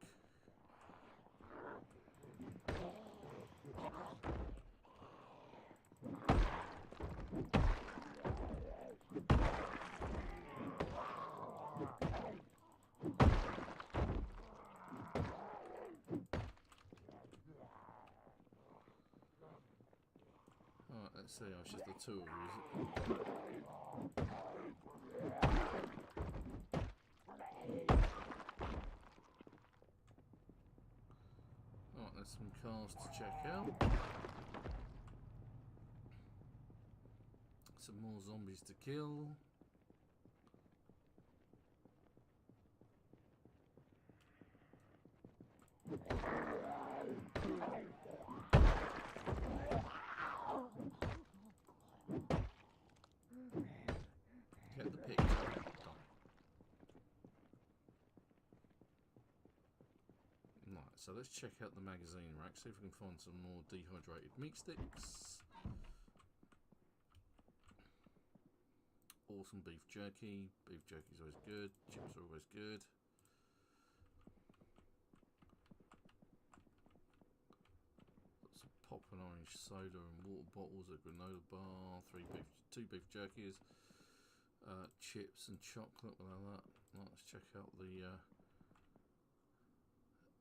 Alright, let's see, it's just the two of you, is it? Alright, there's some cars to check out. Some more zombies to kill. Get the picture. Right, so let's check out the magazine rack, see if we can find some more dehydrated meat sticks. Awesome beef jerky. Beef jerky's always good. Chips are always good. Got some pop and orange soda and water bottles, a granola bar, two beef jerkies, chips and chocolate. Without that, right, let's check out the.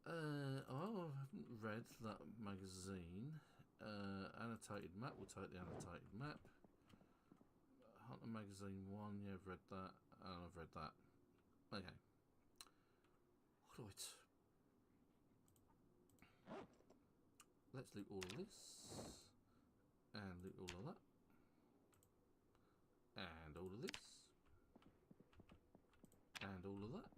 I haven't read that magazine. Annotated map. We'll take the annotated map. A magazine 1, yeah, I've read that, and I've read that. Okay. Right. Let's loot all of this. And loot all of that. And all of this. And all of that.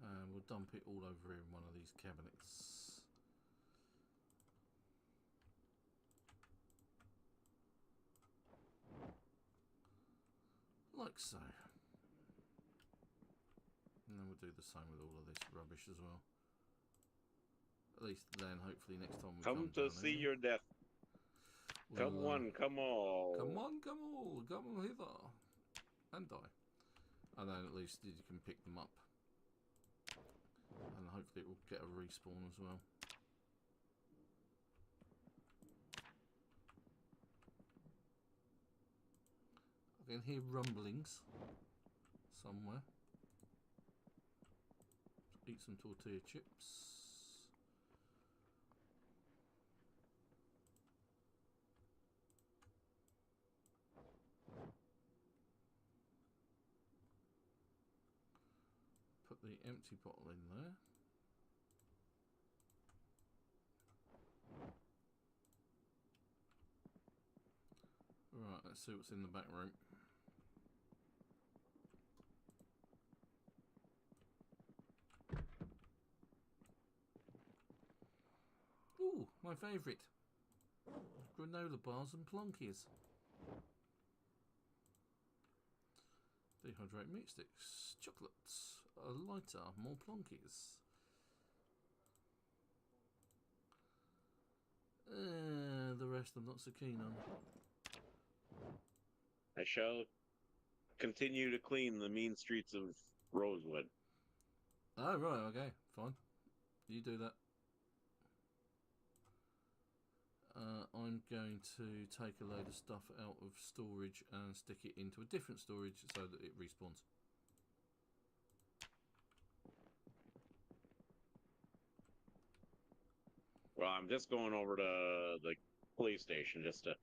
And we'll dump it all over in one of these cabinets. Like so. And then we'll do the same with all of this rubbish as well. At least then, hopefully next time we come to see your death. Come one, come all. Come on, come all. Come hither. And die. And then at least you can pick them up. And hopefully it will get a respawn as well. I can hear rumblings somewhere. Eat some tortilla chips. Put the empty bottle in there. Right, let's see what's in the back room. Ooh, my favourite. Granola bars and plonkies. Dehydrate meat sticks, chocolates, a lighter, more plonkies. The rest I'm not so keen on. I shall continue to clean the mean streets of Rosewood. Oh, right, okay, fine. You do that. I'm going to take a load of stuff out of storage and stick it into a different storage so that it respawns. Well, I'm just going over to the police station just to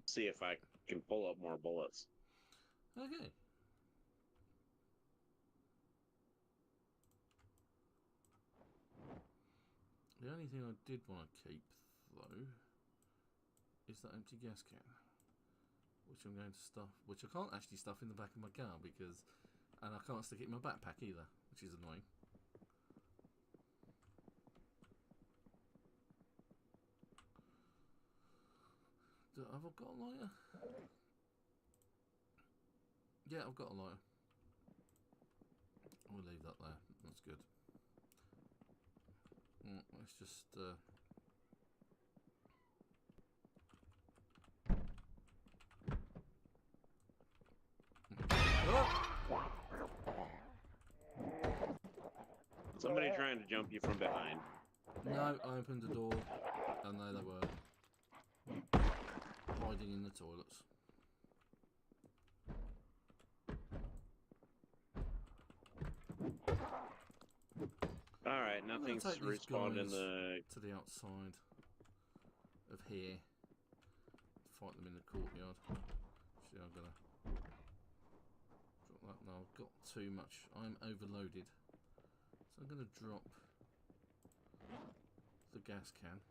see if I can pull up more bullets. Okay. The only thing I did want to keep, though, is that empty gas can, which I'm going to stuff, which I can't actually stuff in the back of my car because, and I can't stick it in my backpack either, which is annoying. Have I got a lighter? Yeah, I've got a lighter. We'll leave that there. That's good. Let's just Somebody trying to jump you from behind. No, I opened the door and there they were. Hiding in the toilets. Alright, nothing's respawned in the... to the outside of here. Fight them in the courtyard. Actually, I'm gonna drop that. No, I've got too much. I'm overloaded. So I'm gonna drop the gas can.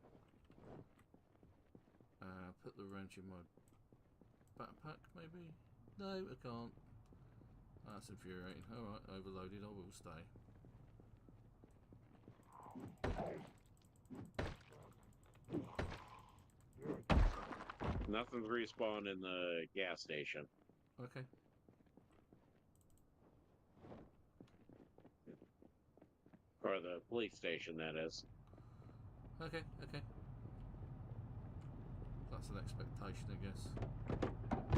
Put the wrench in my backpack, maybe? No, I can't. That's infuriating. Alright, overloaded. I will stay. Nothing's respawned in the gas station. Okay. Or the police station, that is. Okay, okay. That's an expectation, I guess. I'm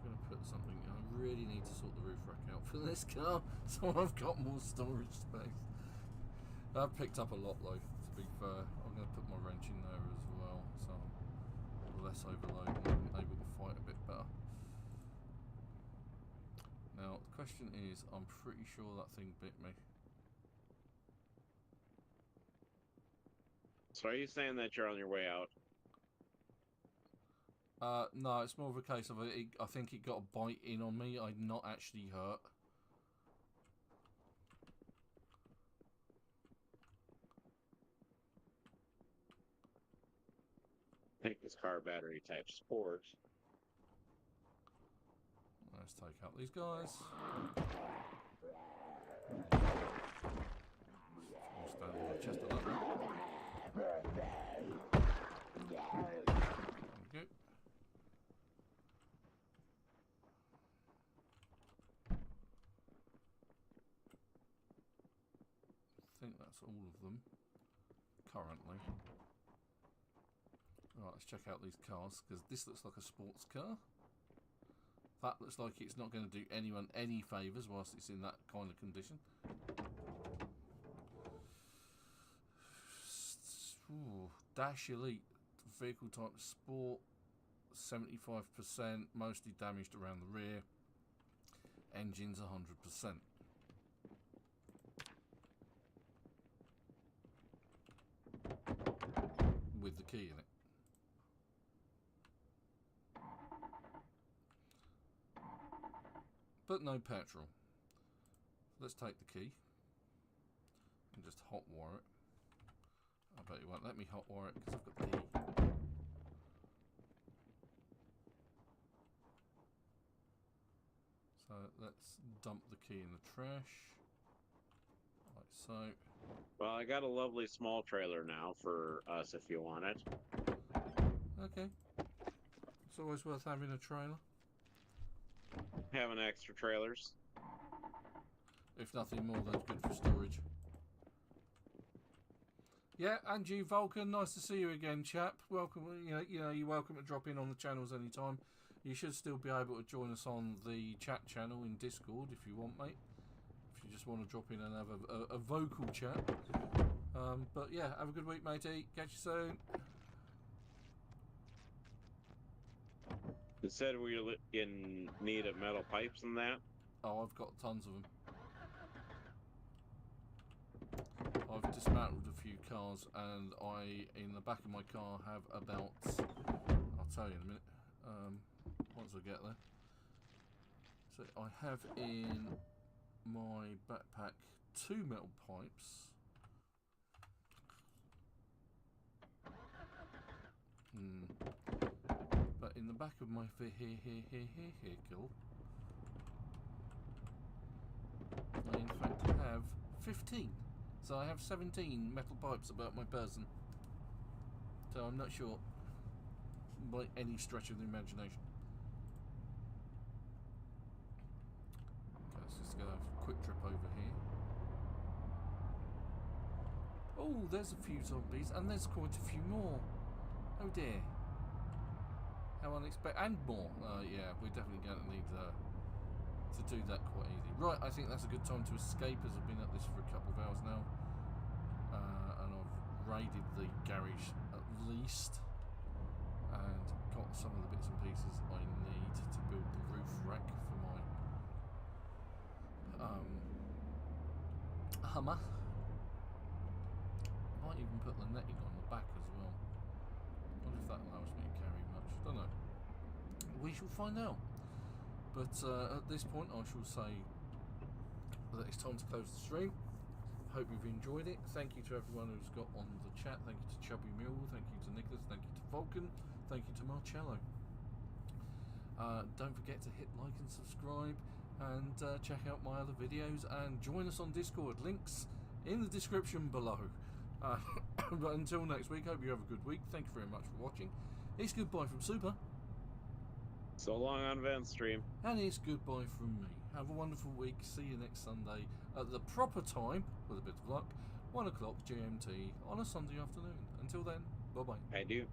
going to put something... I really need to sort the roof rack out for this car, so I've got more storage space. I've picked up a lot, though, to be fair. I'm going to put my wrench in there as well, so I'm less overloaded and I'm able to fight a bit better. Now, the question is, I'm pretty sure that thing bit me. So are you saying that you're on your way out? No, it's more of a case of I think it got a bite in on me. I'm not actually hurt. I think it's car battery type sport. Let's take out these guys. We'll stand on the chest a little bit. There we go. I think that's all of them currently. Right, let's check out these cars, because this looks like a sports car. That looks like it's not going to do anyone any favours whilst it's in that kind of condition. Ooh, Dash Elite, vehicle type sport, 75%, mostly damaged around the rear. Engines 100%. With the key in it. But no petrol. Let's take the key and just hotwire it. I bet it won't let me hotwire it because I've got the key. So let's dump the key in the trash. Like so. Well, I got a lovely small trailer now for us if you want it. Okay. It's always worth having a trailer. Having extra trailers. If nothing more, that's good for storage. Yeah, and you, Vulcan, nice to see you again, chap. Welcome. You know, you're welcome to drop in on the channels anytime. You should still be able to join us on the chat channel in Discord if you want, mate. If you just want to drop in and have a vocal chat. But yeah, have a good week, matey. Catch you soon. It said we were in need of metal pipes and that. Oh, I've got tons of them. I've dismantled a few cars, and in the back of my car, have about... I'll tell you in a minute. Once I get there. So I have in my backpack 2 metal pipes. But in the back of my vehicle, I in fact have 15. So I have 17 metal pipes about my person. So I'm not sure by any stretch of the imagination. Okay, let's just go have a quick trip over here. Oh, there's a few zombies, and there's quite a few more. Oh dear. How unexpected. And more. Yeah, we're definitely going to need to do that quite easy. Right, I think that's a good time to escape, as I've been at this for a couple of hours now. And I've raided the garage at least. And got some of the bits and pieces I need to build the roof rack for my Hummer. Might even put the netting on the back as well. I wonder if that allows me to carry much. Don't know. We shall find out. But at this point, I shall say that it's time to close the stream. Hope you've enjoyed it. Thank you to everyone who's got on the chat. Thank you to Chubby Mule. Thank you to Nicholas. Thank you to Vulcan. Thank you to Marcello. Don't forget to hit like and subscribe, and check out my other videos, and join us on Discord. Links in the description below. But until next week, hope you have a good week. Thank you very much for watching. It's goodbye from Super. So long on Van Stream. And it's goodbye from me. Have a wonderful week. See you next Sunday at the proper time, with a bit of luck, 1 o'clock GMT on a Sunday afternoon. Until then, bye-bye. I do.